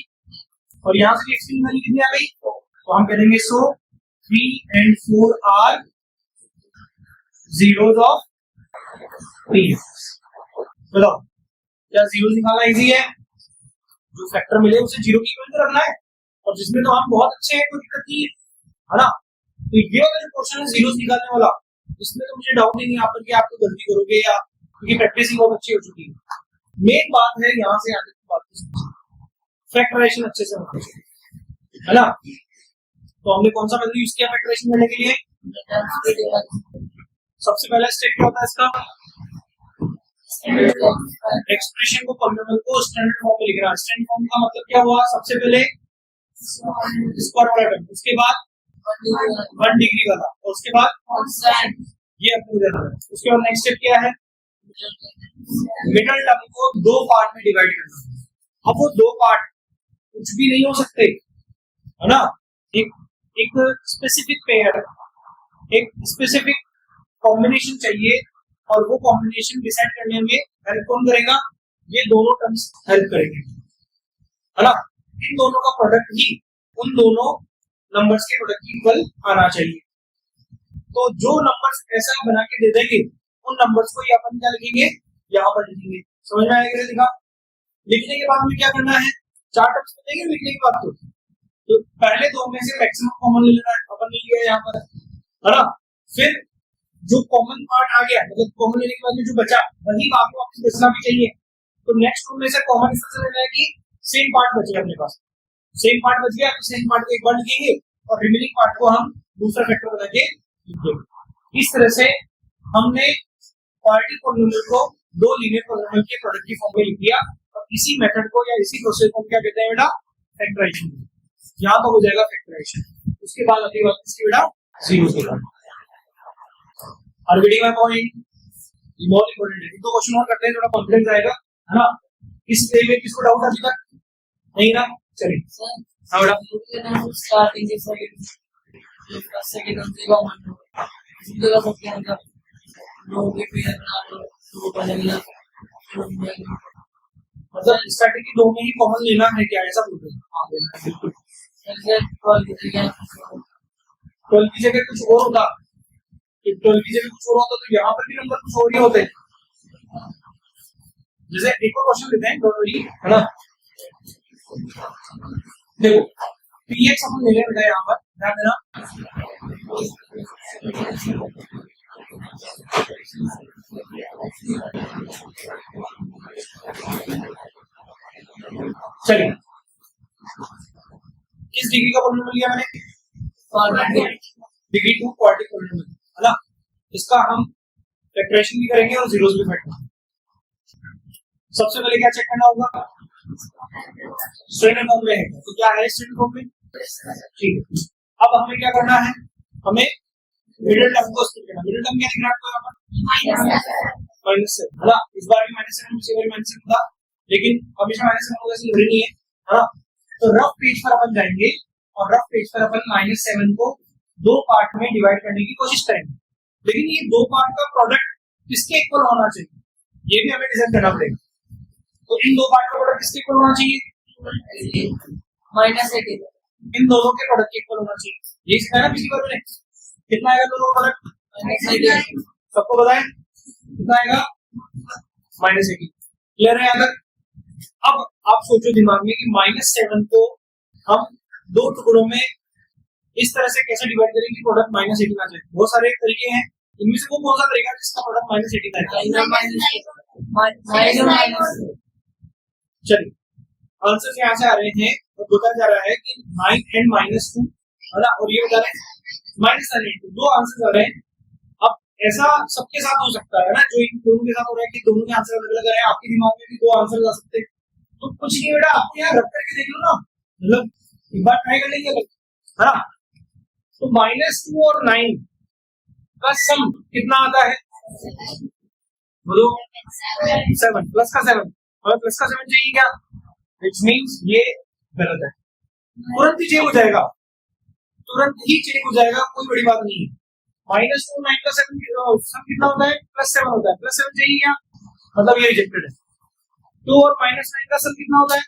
और यहाँ से x की वैल्यू कितनी आ गई, तो हम करेंगे so 3 and 4 are zeros of p। बताओ क्या जीरो निकालना इजी है? जो फैक्टर मिले उसे जीरो की इक्वल रखना है, और जिसमें तो हम बहुत अच्छे हैं, कोई दिक्कत नहीं है ना। तो ये वाला जो क्वेश्चन है जीरोस निकालने वाला, इसमें तो मुझे डाउट नहीं है यहाँ पर कि आप तो गलती करोगे, या क्योंकि प्रैक्टिस ही बहुत अच्छी हो चुकी है। मेन बात है यहाँ से आगे की बात, फैक्टराइजेशन अच्छे से होना चाहिए, है ना। तो हमने कौन सा वैल्यू यूज किया फैक्टराइजेशन करने के लिए? सबसे पहला स्टेप क्या होता है इसका? एक्सप्रेशन को पॉलिनोमियल को स्टैंडर्ड फॉर्म में लिखना। स्टैंडर्ड फॉर्म का मतलब क्या हुआ? सबसे पहले स्क्वायर वाला टर्म, उसके बाद 1 डिग्री वाला, और उसके बाद ये अपने देना है। उसके बाद नेक्स्ट स्टेप क्या है? मिडल टर्म को दो पार्ट में डिवाइड करना। अब वो दो पार्ट कुछ भी नहीं हो सकते, है ना। एक स्पेसिफिक पेयर, एक स्पेसिफिक कॉम्बिनेशन चाहिए, और वो कॉम्बिनेशन डिसाइड करने में हेल्प कौन करेगा? ये दोनों टर्म्स हेल्प करेंगे, है ना। इन दोनों का प्रोडक्ट ही उन दोनों नंबर्स के प्रोडक्ट की इक्वल आना चाहिए। तो जो नंबर्स ऐसा बना के दे देंगे, उन नंबर्स को ये अपन क्या लिखेंगे? यहाँ पर लिखेंगे। समझ में आएगा? लिखा लिखने के बाद हमें क्या करना है? चार टर्म्स मिलेंगे लिखने के बाद। तो पहले दो में से मैक्सिमम कॉमन ले लेना है, अपन ने लिया यहाँ पर, है ना। फिर जो कॉमन पार्ट आ गया, मतलब कॉमन लेने के बाद में जो बचा, वही आपको वापस बचना भी चाहिए। तो नेक्स्ट टू में से कॉमन इससे लेना है कि सेम पार्ट बचे अपने पास, सेम पार्ट बच गया तो सेम पार्ट को एक बार लिखेंगे, और रिमेनिंग पार्ट को हम दूसरा फैक्टर बना के लिखेंगे। इस तरह से हमने क्वाड्रेटिक पॉलिनोमियल को दो लीनियर पॉलिनोमियल के प्रोडक्ट की फॉर्म में लिख दिया, और इसी मेथड को या इसी प्रोसेस को क्या कहते हैं बेटा? फैक्टराइजेशन। यहाँ तो हो जाएगा फैक्टराइजेशन। उसके बाद अगली बात इसकी बेटा जीरो के बाद। और वीडियो में पॉइंट बहुत इंपॉर्टेंट है। दो क्वेश्चन और करते हैं, थोड़ा कॉन्फिडेंस आएगा, है ना। इस वे में किसको डाउट अभी तक नहीं ना? चलिए हाँ बेटा। स्टार्टिंग के सेकंड मतलब स्टार्टिंग की दो में ही कॉमन लेना है क्या? ऐसा बोलते हैं? हाँ लेना है, बिल्कुल। 12 की जगह कुछ और होता, 12 की जगह कुछ और होता तो यहाँ पर भी नंबर कुछ और ही होते। जैसे एक और क्वेश्चन लेते हैं, डोंट वरी, है ना। देखो px अपन ले लें बेटा, यहाँ पर ध्यान देना। चलिए किस डिग्री का पॉलिनोमियल लिया मैंने? डिग्री 2 क्वाड्रेटिक पॉलिनोमियल, है ना। इसका हम फैक्टराइजेशन भी करेंगे और जीरोस भी फैक्टर। सबसे पहले क्या चेक करना होगा? स्टैंडर्ड फॉर्म में है तो क्या है स्टैंडर्ड फॉर्म में? ठीक है। अब हमें क्या करना है? हमें मिडिल टर्म को स्प्लिट करना। मिडिल टर्म क्या दिख रहा है आपको यहाँ पर? -7, है ना। इस बार भी -7, पिछली बार -7 था, लेकिन हमेशा -7 होगा ऐसे जरूरी नहीं है, है ना। तो रफ पेज पर अपन जाएंगे, और रफ पेज पर अपन -7 को दो पार्ट में डिवाइड करने की कोशिश करेंगे। लेकिन ये दो पार्ट का प्रोडक्ट किसके इक्वल होना चाहिए, ये भी हमें डिसाइड करना पड़ेगा। तो इन दो पार्ट का प्रोडक्ट किसके इक्वल होना चाहिए? -8 इन दोनों के प्रोडक्ट के इक्वल होना चाहिए। ये सिखाया पिछली बार मैंने। कितना आएगा दोनों प्रोडक्ट? सबको बताएं कितना आएगा? -8। क्लियर है यहाँ तक? अब आप सोचो दिमाग में कि -7 को हम दो टुकड़ों में इस तरह से कैसे डिवाइड करेंगे प्रोडक्ट -18 आ जाए। बहुत सारे तरीके हैं, इनमें से वो कौन सा तरीका जिसका प्रोडक्ट -18 आएगा? चलिए आंसर यहाँ से आ रहे हैं, और बताया जा रहा है कि 9 and -2, है ना, और ये बता रहे हैं -9। दो आंसर आ रहे हैं। अब ऐसा सबके साथ हो सकता है ना, जो इन दोनों के साथ हो रहा है कि दोनों के आंसर अलग अलग आ रहे हैं। आपके दिमाग में भी दो आंसर आ सकते हैं, तो कुछ नहीं बेटा, आप यहाँ रख करके देख लो ना, मतलब एक बार ट्राई कर लेंगे, है ना। तो -2 और 9 का सम कितना आता है? बोलो 7 प्लस का 7, और प्लस का 7 चाहिए क्या? इट मीन्स ये गलत है, तुरंत ही चेक हो जाएगा, तुरंत ही चेक हो जाएगा, कोई बड़ी बात नहीं है। -2 9 का 7 सम कितना होता है? +7 होता है, +7 चाहिए क्या? मतलब ये रिजेक्टेड है। 2 और -9 का सम कितना होता है?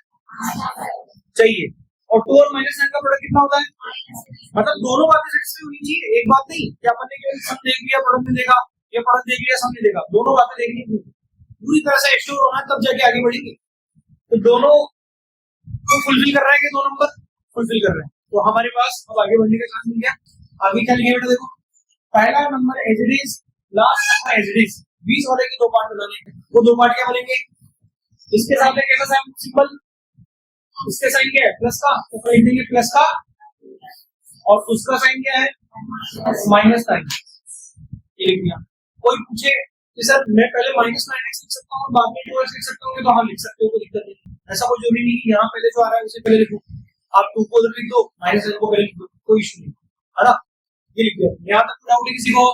चाहिए, और 2 और -9 का प्रोडक्ट कितना होता है? मतलब दोनों बातें सेटिस्फाई होनी चाहिए, एक बात नहीं कि अपन ने केवल सम देख लिया प्रोडक्ट नहीं देखा, ये प्रोडक्ट देख लिया सम नहीं देखा, दोनों बातें देखनी चाहिए, पूरी तरह से एश्योर होना है, तब जाके आगे बढ़ेंगे। तो दोनों को फुलफिल कर रहा है कि दो नंबर फुलफिल कर रहे हैं, तो हमारे पास अब आगे बढ़ने का चांस मिल गया। आगे क्या लिखा बेटा? देखो पहला number as it is, last number as it is, 20 वाले के दो पार्ट बनाने हैं, वो दो पार्ट क्या बनेंगे? इसके साथ में कैसा सिंबल, इसके साइन क्या है? प्लस का, तो लिख देंगे प्लस का, और उसका साइन क्या है? -9, ये लिख दिया। कोई पूछे कि सर मैं पहले -9x लिख सकता हूँ और बाद में 2x लिख सकता हूँ, तो हाँ लिख सकते हो, कोई दिक्कत नहीं, ऐसा कोई जरूरी नहीं कि यहाँ पहले जो आ रहा है उसे पहले लिखो, आप 2 को लिख दो, -9 को पहले लिख दो, कोई इशू नहीं है ना, ये लिख दिया। यहाँ तक डाउट है किसी को?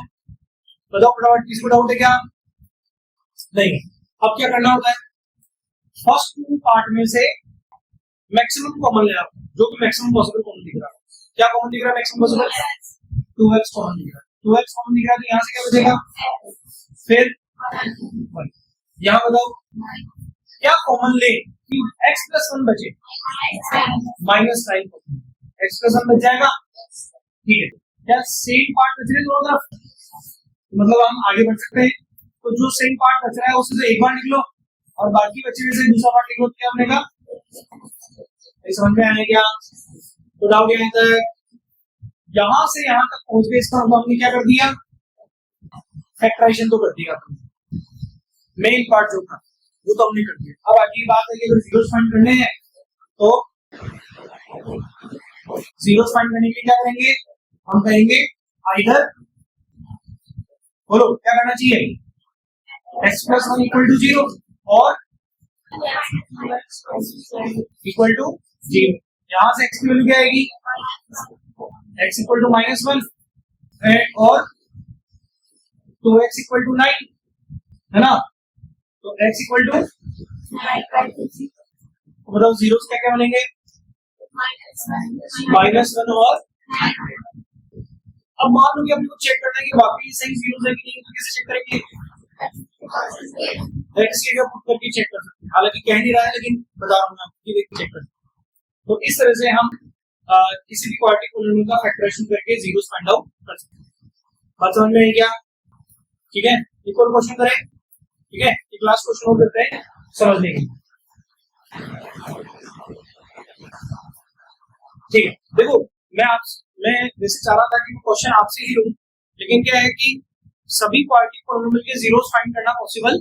बताओ फटाफट, किसी को डाउट है क्या? नहीं। अब क्या करना होता है? फर्स्ट 2 पार्ट में से मैक्सिमम कॉमन लेना, जो कि मैक्सिमम पॉसिबल कॉमन दिख रहा है। क्या कॉमन दिख रहा है? मैक्सिमम पॉसिबल 2x कॉमन दिख रहा है, 2x कॉमन दिख रहा है, तो यहाँ से क्या बचेगा? फिर 1। यहाँ बताओ क्या कॉमन ले कि x + 1 बचे? -9 x + 1 बच जाएगा, ठीक है। क्या सेम पार्ट बच रहे दोनों तरफ? मतलब हम आगे बढ़ सकते हैं, तो जो सेम पार्ट बच रहा है उससे एक बार निकलो और बाकी बचे हुए से दूसरा पार्ट लिखो, क्या बनेगा? समझ में आया क्या? तो डाउट यहाँ तक, यहां से यहां तक पहुंच गए, इसका मतलब हमने क्या कर दिया? फैक्टराइजेशन तो कर दिया, मेन पार्ट जो था वो तो हमने कर दिया। अब आगे बात है कि अगर जीरोस फाइंड करने हैं तो जीरोस फाइंड करने के लिए क्या करेंगे? हम कहेंगे आइदर, बोलो क्या करना चाहिए? x + 1 = 0 और इक्वल टू 0। यहां से x की वैल्यू क्या आएगी? x = -1 और 2x = 9 है ना, तो x = बताओ जीरोस क्या क्या बनेंगे? -1 और, अब मान लो कि अपने को चेक करना है कि वाकई सही जीरोस है कि नहीं, तो कैसे चेक करेंगे? x की जगह पुट करके चेक कर सकते हैं, हालांकि कह नहीं रहा है लेकिन बता रहा हूं मैं कि चेक कर सकते हैं। तो इस तरह से हम किसी भी क्वाड्रेटिक पॉलिनोमियल का फैक्टराइजेशन करके जीरोस फाइंड आउट कर सकते हैं। बात समझ में आई क्या? ठीक है, एक और क्वेश्चन करें, ठीक है, एक लास्ट क्वेश्चन और करते हैं समझने के लिए। ठीक है, देखो मैं वैसे चाह रहा था कि क्वेश्चन आपसे ही लूं, लेकिन क्या है कि सभी क्वाड्रेटिक पॉलिनोमियल के जीरोस फाइंड करना पॉसिबल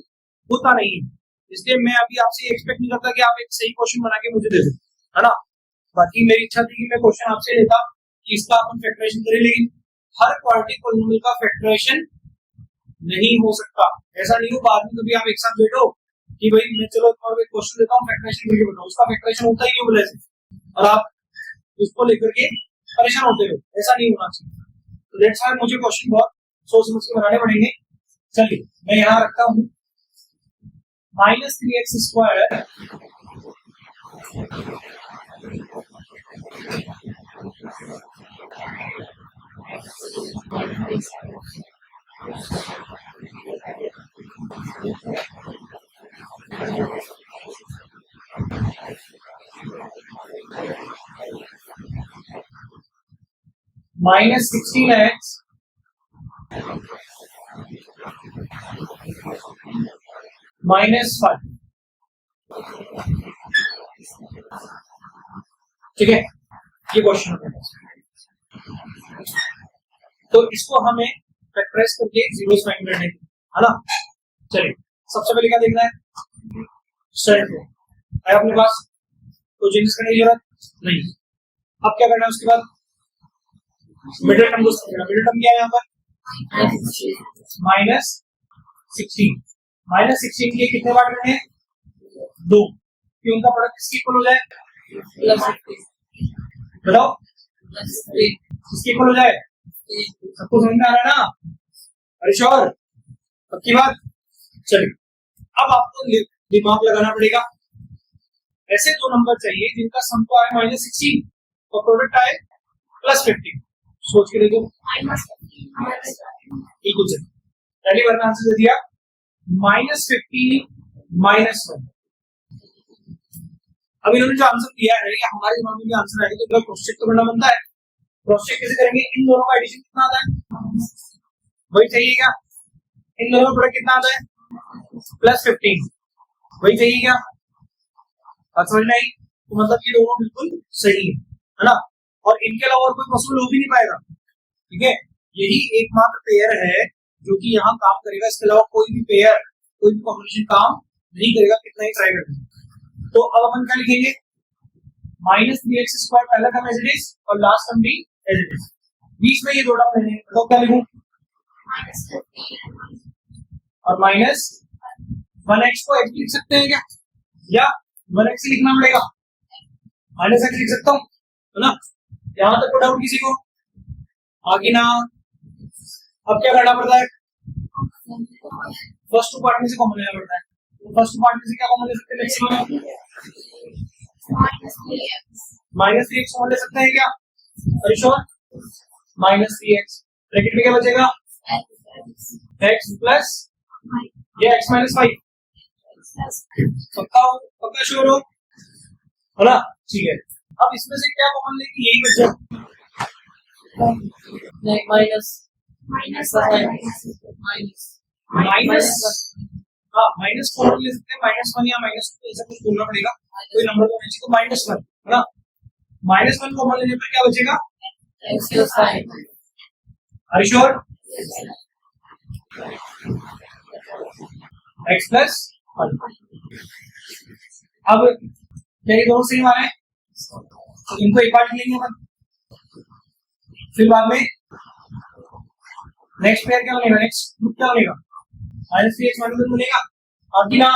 होता नहीं है, इसलिए मैं अभी आपसे एक्सपेक्ट नहीं करता कि आप एक सही क्वेश्चन बना के मुझे दे दो, है ना। बाकी मेरी इच्छा थी कि मैं क्वेश्चन आपसे लेता कि इसका अपन फैक्टराइजेशन करें, लेकिन हर क्वाड्रेटिक पॉलिनोमियल का फैक्टराइजेशन नहीं हो सकता। ऐसा नहीं हो बाद में कभी आप एक साथ बैठो कि भाई मैं चलो तुम्हारा एक क्वेश्चन देता हूं फैक्टराइजेशन करके बताओ, उसका फैक्टराइजेशन होता ही नहीं बोले और आप उसको लेकर के परेशान होते रहो, ऐसा नहीं होना चाहिए। तो दैट्स व्हाई मुझे क्वेश्चन बहुत सोच समझ के बनाने पड़ेंगे। चलिए मैं यहाँ रखता हूँ -3x² -16x -5, ठीक है, ये क्वेश्चन है। तो इसको हमें फैक्टराइज करके जीरोस फाइंड करने है ना। चलिए सबसे पहले क्या देखना है? स्टैंडर्ड फॉर्म है अपने पास, तो चेंजेस करने की जरूरत नहीं। अब क्या करना है उसके बाद? मिडिल टर्म को समझना। मिडिल टर्म क्या है यहाँ पर? -16 के कितने पार्ट करने हैं? 2, कि उनका प्रोडक्ट किसके इक्वल हो जाए? बताओ plus 3. इसके इक्वल हो जाए, सबको समझ में आ रहा है ना? अरे श्योर, पक्की बात। चलिए अब आपको दिमाग लगाना पड़ेगा। ऐसे दो नंबर चाहिए जिनका सम तो आए -16 और प्रोडक्ट आए +15। सोच के देखो, बिल्कुल सही। पहली बार में आंसर दे दिया -15 -1। अब इन्होंने जो आंसर दिया है या हमारे दिमाग में भी आंसर आएगा तो क्रॉस चेक तो करना बनता है। क्रॉस चेक कैसे करेंगे? इन दोनों का एडिशन कितना आता है वही चाहिए क्या? इन दोनों का प्रोडक्ट कितना आता है? +15 वही चाहिए क्या? बात समझ में आई? तो मतलब ये दोनों बिल्कुल सही है ना? और इनके अलावा और कोई पॉसिबल हो भी नहीं पाएगा। ठीक है, यही एकमात्र पेयर है जो कि यहाँ काम करेगा। इसके अलावा कोई भी पेयर, कोई भी कॉम्बिनेशन काम नहीं करेगा, कितना ही ट्राई करते हैं। तो अब अपन क्या लिखेंगे? -3x² पहला टर्म एज इट इज और लास्ट टर्म भी एज इट इज। बीच में ये दो टर्म लेने, तो क्या लिखूं? और -1x को x लिख सकते हैं क्या? या 1x लिखना पड़ेगा? -x लिख सकता हूँ, है ना? यहां तक कोई डाउट किसी को? आगे ना। अब क्या करना पड़ता है? फर्स्ट टू पार्ट में से कॉमन लेना पड़ता है। तो फर्स्ट टू पार्ट में से क्या कॉमन ले सकते हैं? मैक्सिमम -3x कॉमन ले सकते हैं क्या? अरे श्योर, -3x ब्रैकेट में क्या बचेगा? x प्लस ये x -5। पक्का श्योर हो, है ना? ठीक है, अब इसमें से क्या कॉमन लेंगे? यही बचा माइनस हाँ, माइनस कॉमन ले सकते हैं, -1 या -2 ऐसा कुछ बोलना पड़ेगा। कोई नंबर तो नहीं, तो -1 है ना? -1 कॉमन लेने पर क्या बचेगा? Are you sure? x plus 1। अब क्या ये दोनों सेम आ रहे हैं? तो इनको एक बार लिखेंगे अपन, फिर बाद में नेक्स्ट पेयर क्या बनेगा? नेक्स्ट ग्रुप क्या बनेगा? -3x -1 बनेगा। आगे ना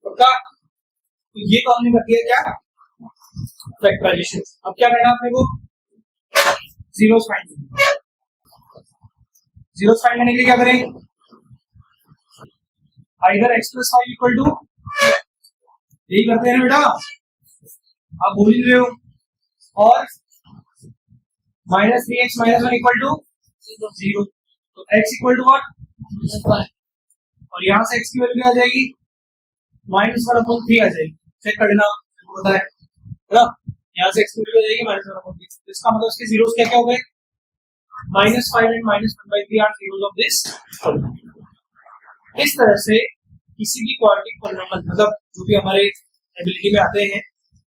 पक्का? तो ये तो हमने कर दिया क्या? फैक्टराइजेशन। अब क्या करना है अपने को? जीरोस फाइंड करने के लिए क्या करेंगे? आइदर x + 5 इक्वल टू, यही करते हैं बेटा, आप भूल ही रहे हो, और -3x -1 इक्वल टू 0। तो x इक्वल टू व्हाट? और यहाँ से x की वैल्यू क्या आ जाएगी? -1/3 आ जाएगी। चेक कर लेना, पता है ना? यहाँ से x की वैल्यू आ जाएगी -1/3। इसका मतलब इसके जीरोस क्या क्या हो गए? -5 and -1/3 are zeros of this. इस तरह से किसी भी क्वाड्रेटिक पॉलिनोमियल, मतलब जो भी हमारे एबिलिटी में आते हैं,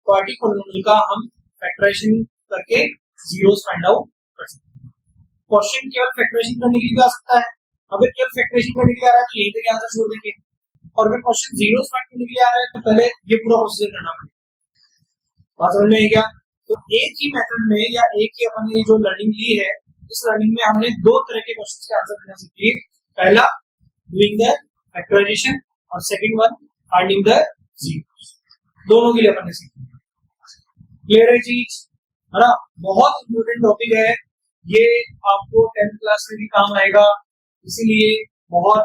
क्वाड्रेटिक पॉलिनोमियल का हम फैक्टराइजेशन करके जीरोस फाइंड आउट कर सकते हैं। क्वेश्चन केवल फैक्टराइजेशन करने के लिए आ सकता है। अगर केवल फैक्टराइजेशन करने के लिए आ रहा है तो यहीं तक आंसर छोड़ देंगे, और अगर क्वेश्चन जीरोस फाइंड करने के लिए आ रहा है तो पहले ये पूरा प्रोसीजर करना पड़ेगा। बात समझ में आई क्या? तो एक ही मेथड में या एक ही अपन ने जो लर्निंग ली है, इस लर्निंग में हमने दो तरह के क्वेश्चंस के आंसर देना सीख लिए। पहला डूइंग द फैक्टराइजेशन और second one finding the zeros. दोनों के लिए अपन ने सीखा। क्लियर है चीज, है ना? बहुत इंपॉर्टेंट टॉपिक है ये, आपको 10th क्लास में भी काम आएगा, इसीलिए बहुत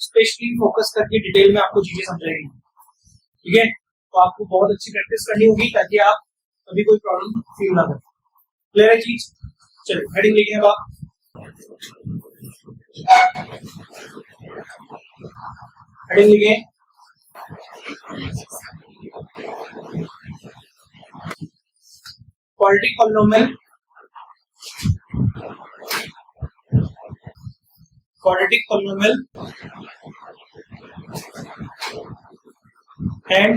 स्पेशली फोकस करके डिटेल में आपको चीजें समझाएंगे। ठीक है, तो आपको बहुत अच्छी प्रैक्टिस करनी होगी ताकि आप कभी कोई प्रॉब्लम फील ना करें। क्लियर है चीज? चलिए हेडिंग लिखें अब आप। हेडिंग लिखें quadratic polynomial, quadratic polynomial and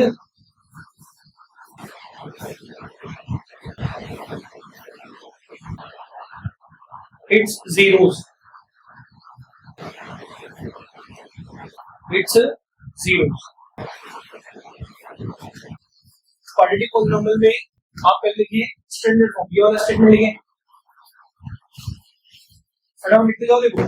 its zeros. Quadratic polynomial में आप पहले लिखिए स्टैंडर्ड फॉर्म, ये वाला स्टेटमेंट लिखिए, फटाफट लिखते जाओ। देखो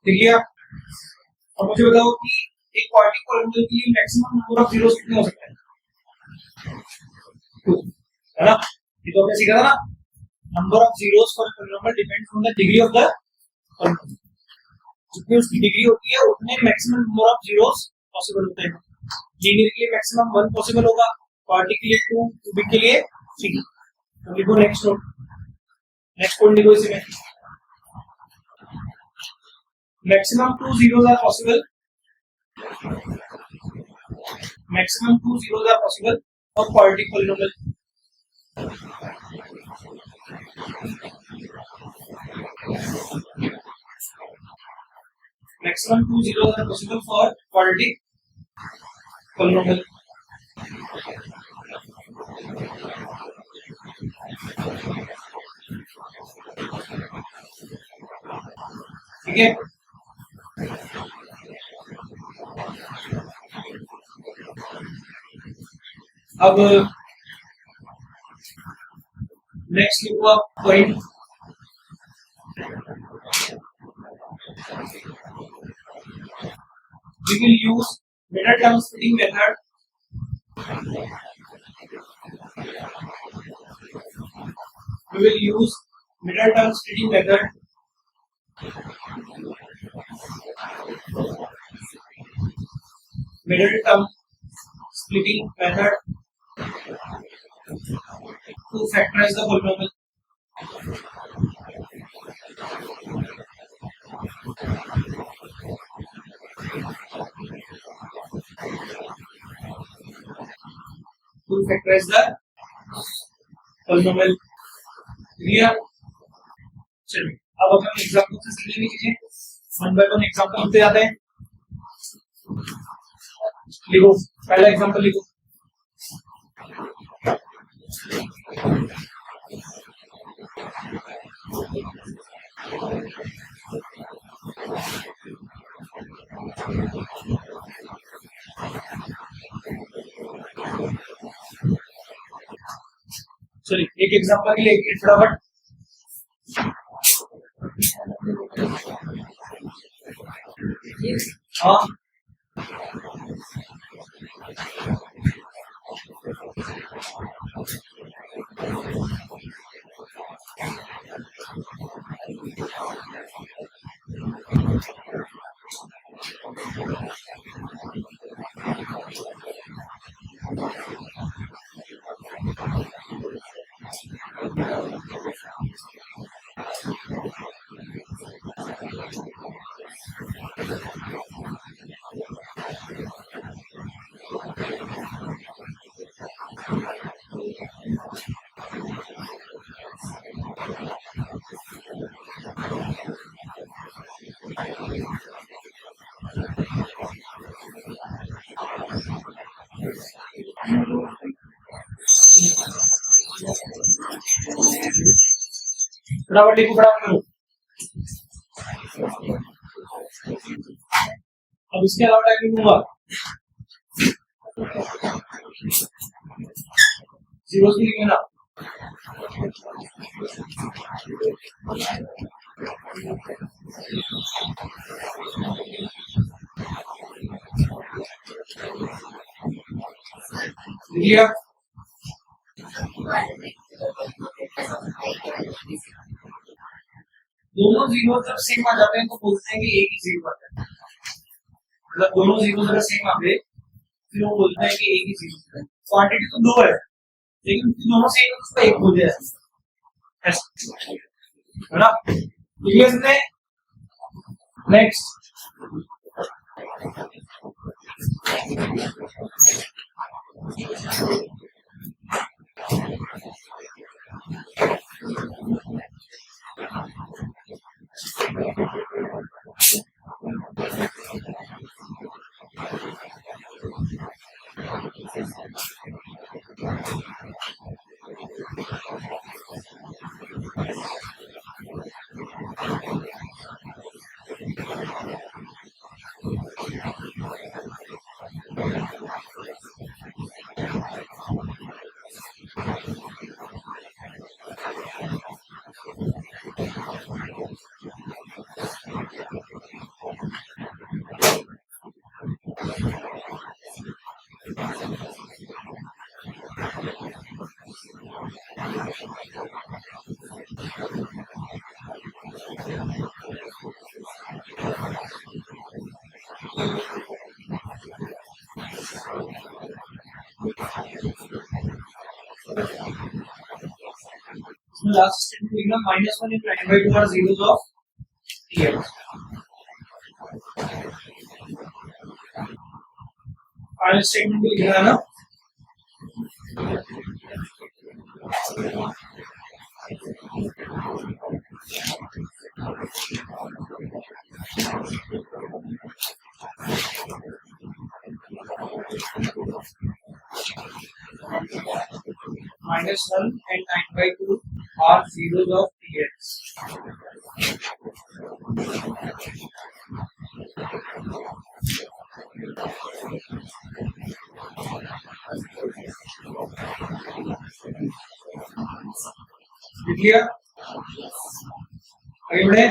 देखिए और मुझे बताओ कि एक क्वाड्रेटिक पॉलिनोमियल के लिए मैक्सिमम नंबर ऑफ जीरोस कितने हो सकते हैं? है ना? ये तो हमने सीखा था ना, number of zeros for polynomial depends on the degree of the polynomial. जितनी उसकी डिग्री होती है उतने maximum number of zeros possible होते हैं। लीनियर के लिए मैक्सिमम 1 पॉसिबल होगा, क्वाड्रेटिक के लिए 2, क्यूबिक के लिए 3। तो लिखो नेक्स्ट नोट, नेक्स्ट कोड लिखो इसमें maximum 2 zeros are possible, maximum 2 zeros are possible for quadratic polynomial. Maximum 2 zeros are possible for quadratic polynomial. ठीक है, अब नेक्स्ट लिखो आप point. We will use middle term splitting method. We will use middle term splitting method. Middle term splitting method to factorize the polynomial. To factorize the polynomial. Clear? चलिए अब हम एग्जाम्पल से सीखेंगे चीजें, वन बाय वन एग्जाम्पल होते जाते हैं। लिखो पहला एग्जाम्पल लिखो। चलिए एक एग्जाम्पल के लिए फटाफट। हाँ फटाफट लिखो, फटाफट करो। अब इसके अलावा टाइप लिखूंगा, जीरोस भी लिखेंगे ना। लिखिए दोनों जीरो जब सेम आ जाते हैं तो बोलते हैं कि एक ही जीरो आता है। मतलब दोनों जीरो जब सेम आ गए फिर वो बोलते हैं कि एक ही जीरो आता है। क्वांटिटी तो दो है लेकिन दोनों सेम है तो उसको एक बोल दिया है ना। क्लियर है? नेक्स्ट लास्ट स्टेटमेंट लिखना -1 into n/2 are zeros of Tx. Final statement भी लिखना है ना, -1 and 9/2 are zeros of Tx. लिख लिया, आगे बढ़े।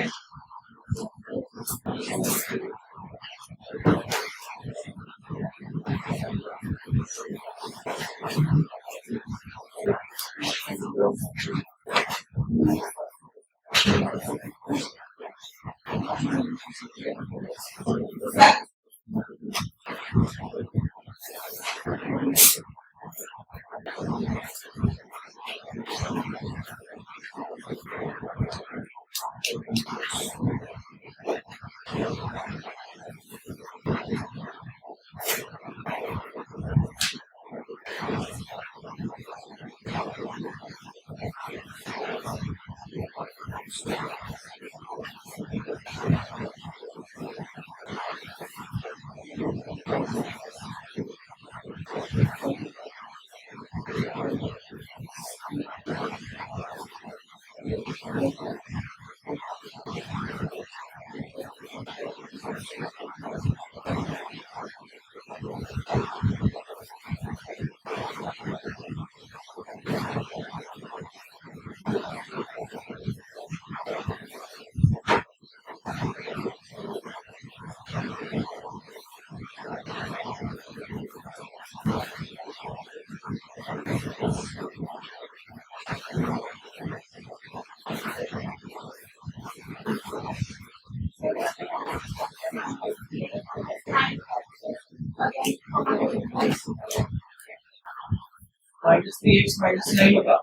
-3x -9 होगा,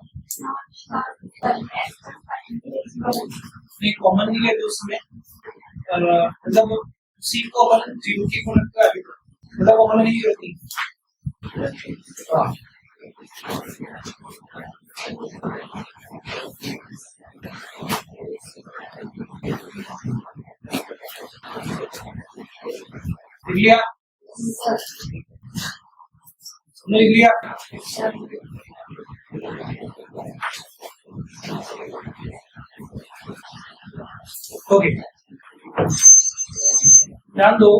नहीं कॉमन नहीं है तो उसमें मतलब सी को अपन 0 की गुणक का मतलब कॉमन नहीं होती। लिख लिया, लिख लिया। ओके, ध्यान दो,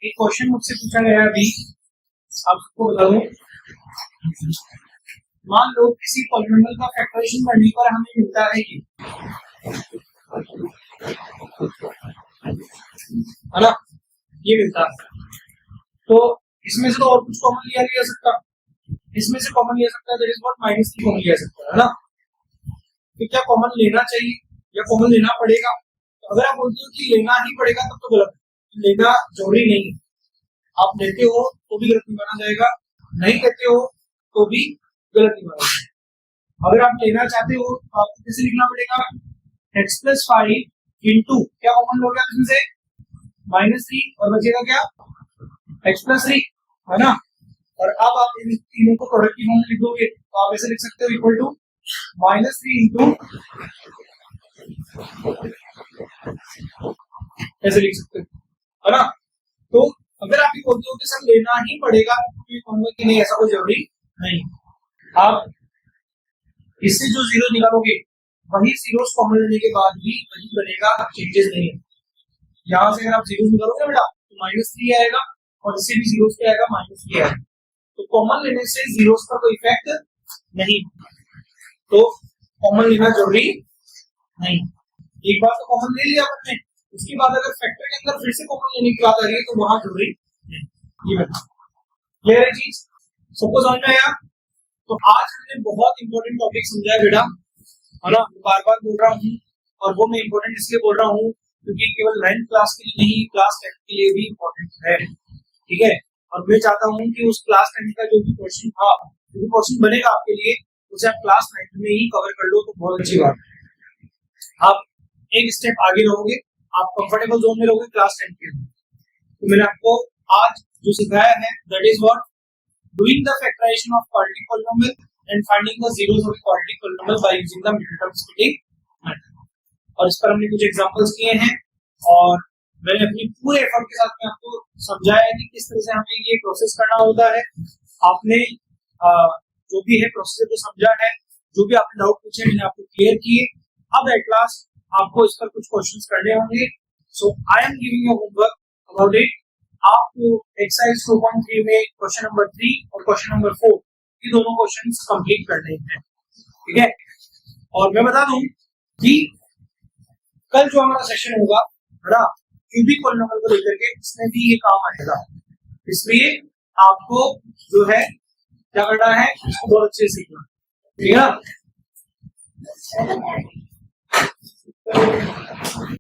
एक क्वेश्चन मुझसे पूछा गया अभी, आपको बताऊं, मान लो किसी पॉलिनोमियल का फैक्टराइजेशन करने पर हमें मिलता है कि, है ना, ये मिलता है, तो इसमें से तो और कुछ कॉमन लिया नहीं जा सकता, इसमें से कॉमन लिया सकता है, दैट इज व्हाट -3 कॉमन लिया सकता है ना। तो क्या कॉमन लेना चाहिए या कॉमन लेना पड़ेगा? तो अगर आप बोलते हो कि लेना ही पड़ेगा तब तो गलत है, लेना जरूरी नहीं है। आप लेते हो तो भी गलत नहीं माना जाएगा, नहीं लेते हो तो भी गलत नहीं माना जाएगा। अगर आप लेना चाहते हो तो आपको कैसे लिखना पड़ेगा? x+5 इंटू क्या कॉमन लो गया इसमें से -3 और बचेगा क्या x+3, है ना। और अब आप इन तीनों को प्रोडक्ट की फॉर्म में लिख दोगे तो आप ऐसे लिख सकते हो इक्वल टू -3 इंटू, ऐसे लिख सकते हो, है ना। तो अगर आप ये बोलते हो कि सर लेना ही पड़ेगा तो ये कहूंगा कि नहीं, ऐसा कोई जरूरी नहीं। आप इससे जो जीरो निकालोगे वही जीरोस कॉमन लेने के बाद भी वही बनेगा, चेंजेस नहीं है। यहाँ से अगर आप जीरो निकालोगे बेटा तो -3 आएगा और इससे भी जीरोस क्या आएगा, -3 आएगा। तो कॉमन लेने से जीरोस का कोई इफेक्ट नहीं, तो कॉमन लेना जरूरी नहीं। एक बार तो कॉमन ले लिया आपने, उसके बाद अगर फैक्टर के अंदर फिर से कॉमन लेने की बात आ रही है तो वहां जरूरी नहीं। ये बता क्लियर है चीज, सबको समझ में आया? तो आज हमने बहुत इंपॉर्टेंट टॉपिक समझा है बेटा, है ना। बार बार बोल रहा हूँ, और वो मैं इंपॉर्टेंट इसलिए बोल रहा हूँ क्योंकि केवल 9th क्लास के लिए नहीं, क्लास 10 के लिए भी इंपॉर्टेंट है, ठीक है। और मैं चाहता हूँ कि उस क्लास 10 का जो भी क्वेश्चन था, जो भी क्वेश्चन बनेगा आपके लिए, उसे आप क्लास 9 में ही कवर कर लो तो बहुत अच्छी बात है। आप एक स्टेप आगे रहोगे, आप कंफर्टेबल जोन में रहोगे क्लास 10 के लिए। तो मैंने आपको आज जो सिखाया है that is what, doing the factorisation of quadratic polynomial and finding the zeros of quadratic polynomial by using the middle term splitting method. और इस पर हमने कुछ एग्जांपल्स किए हैं, और मैंने अपनी पूरे एफर्ट के साथ में आपको समझाया कि किस तरह से हमें ये प्रोसेस करना होता है। आपने जो भी है प्रोसेस को समझा है, जो भी आपने डाउट पूछे मैंने आपको क्लियर किए। अब एट लास्ट आपको इस पर कुछ क्वेश्चंस करने होंगे, so I am giving you homework about it. आपको एक्सरसाइज 2.3 में क्वेश्चन नंबर 3 और क्वेश्चन नंबर 4 ये दोनों क्वेश्चंस कंप्लीट करने हैं, ठीक है। और मैं बता दूं कि कल जो हमारा सेशन होगा बड़ा क्यूबिक पॉलिनोमियल को लेकर के, इसमें भी ये काम आएगा, इसलिए आपको जो है क्या करना है, इसको बहुत अच्छे से सीखना, ठीक है ना।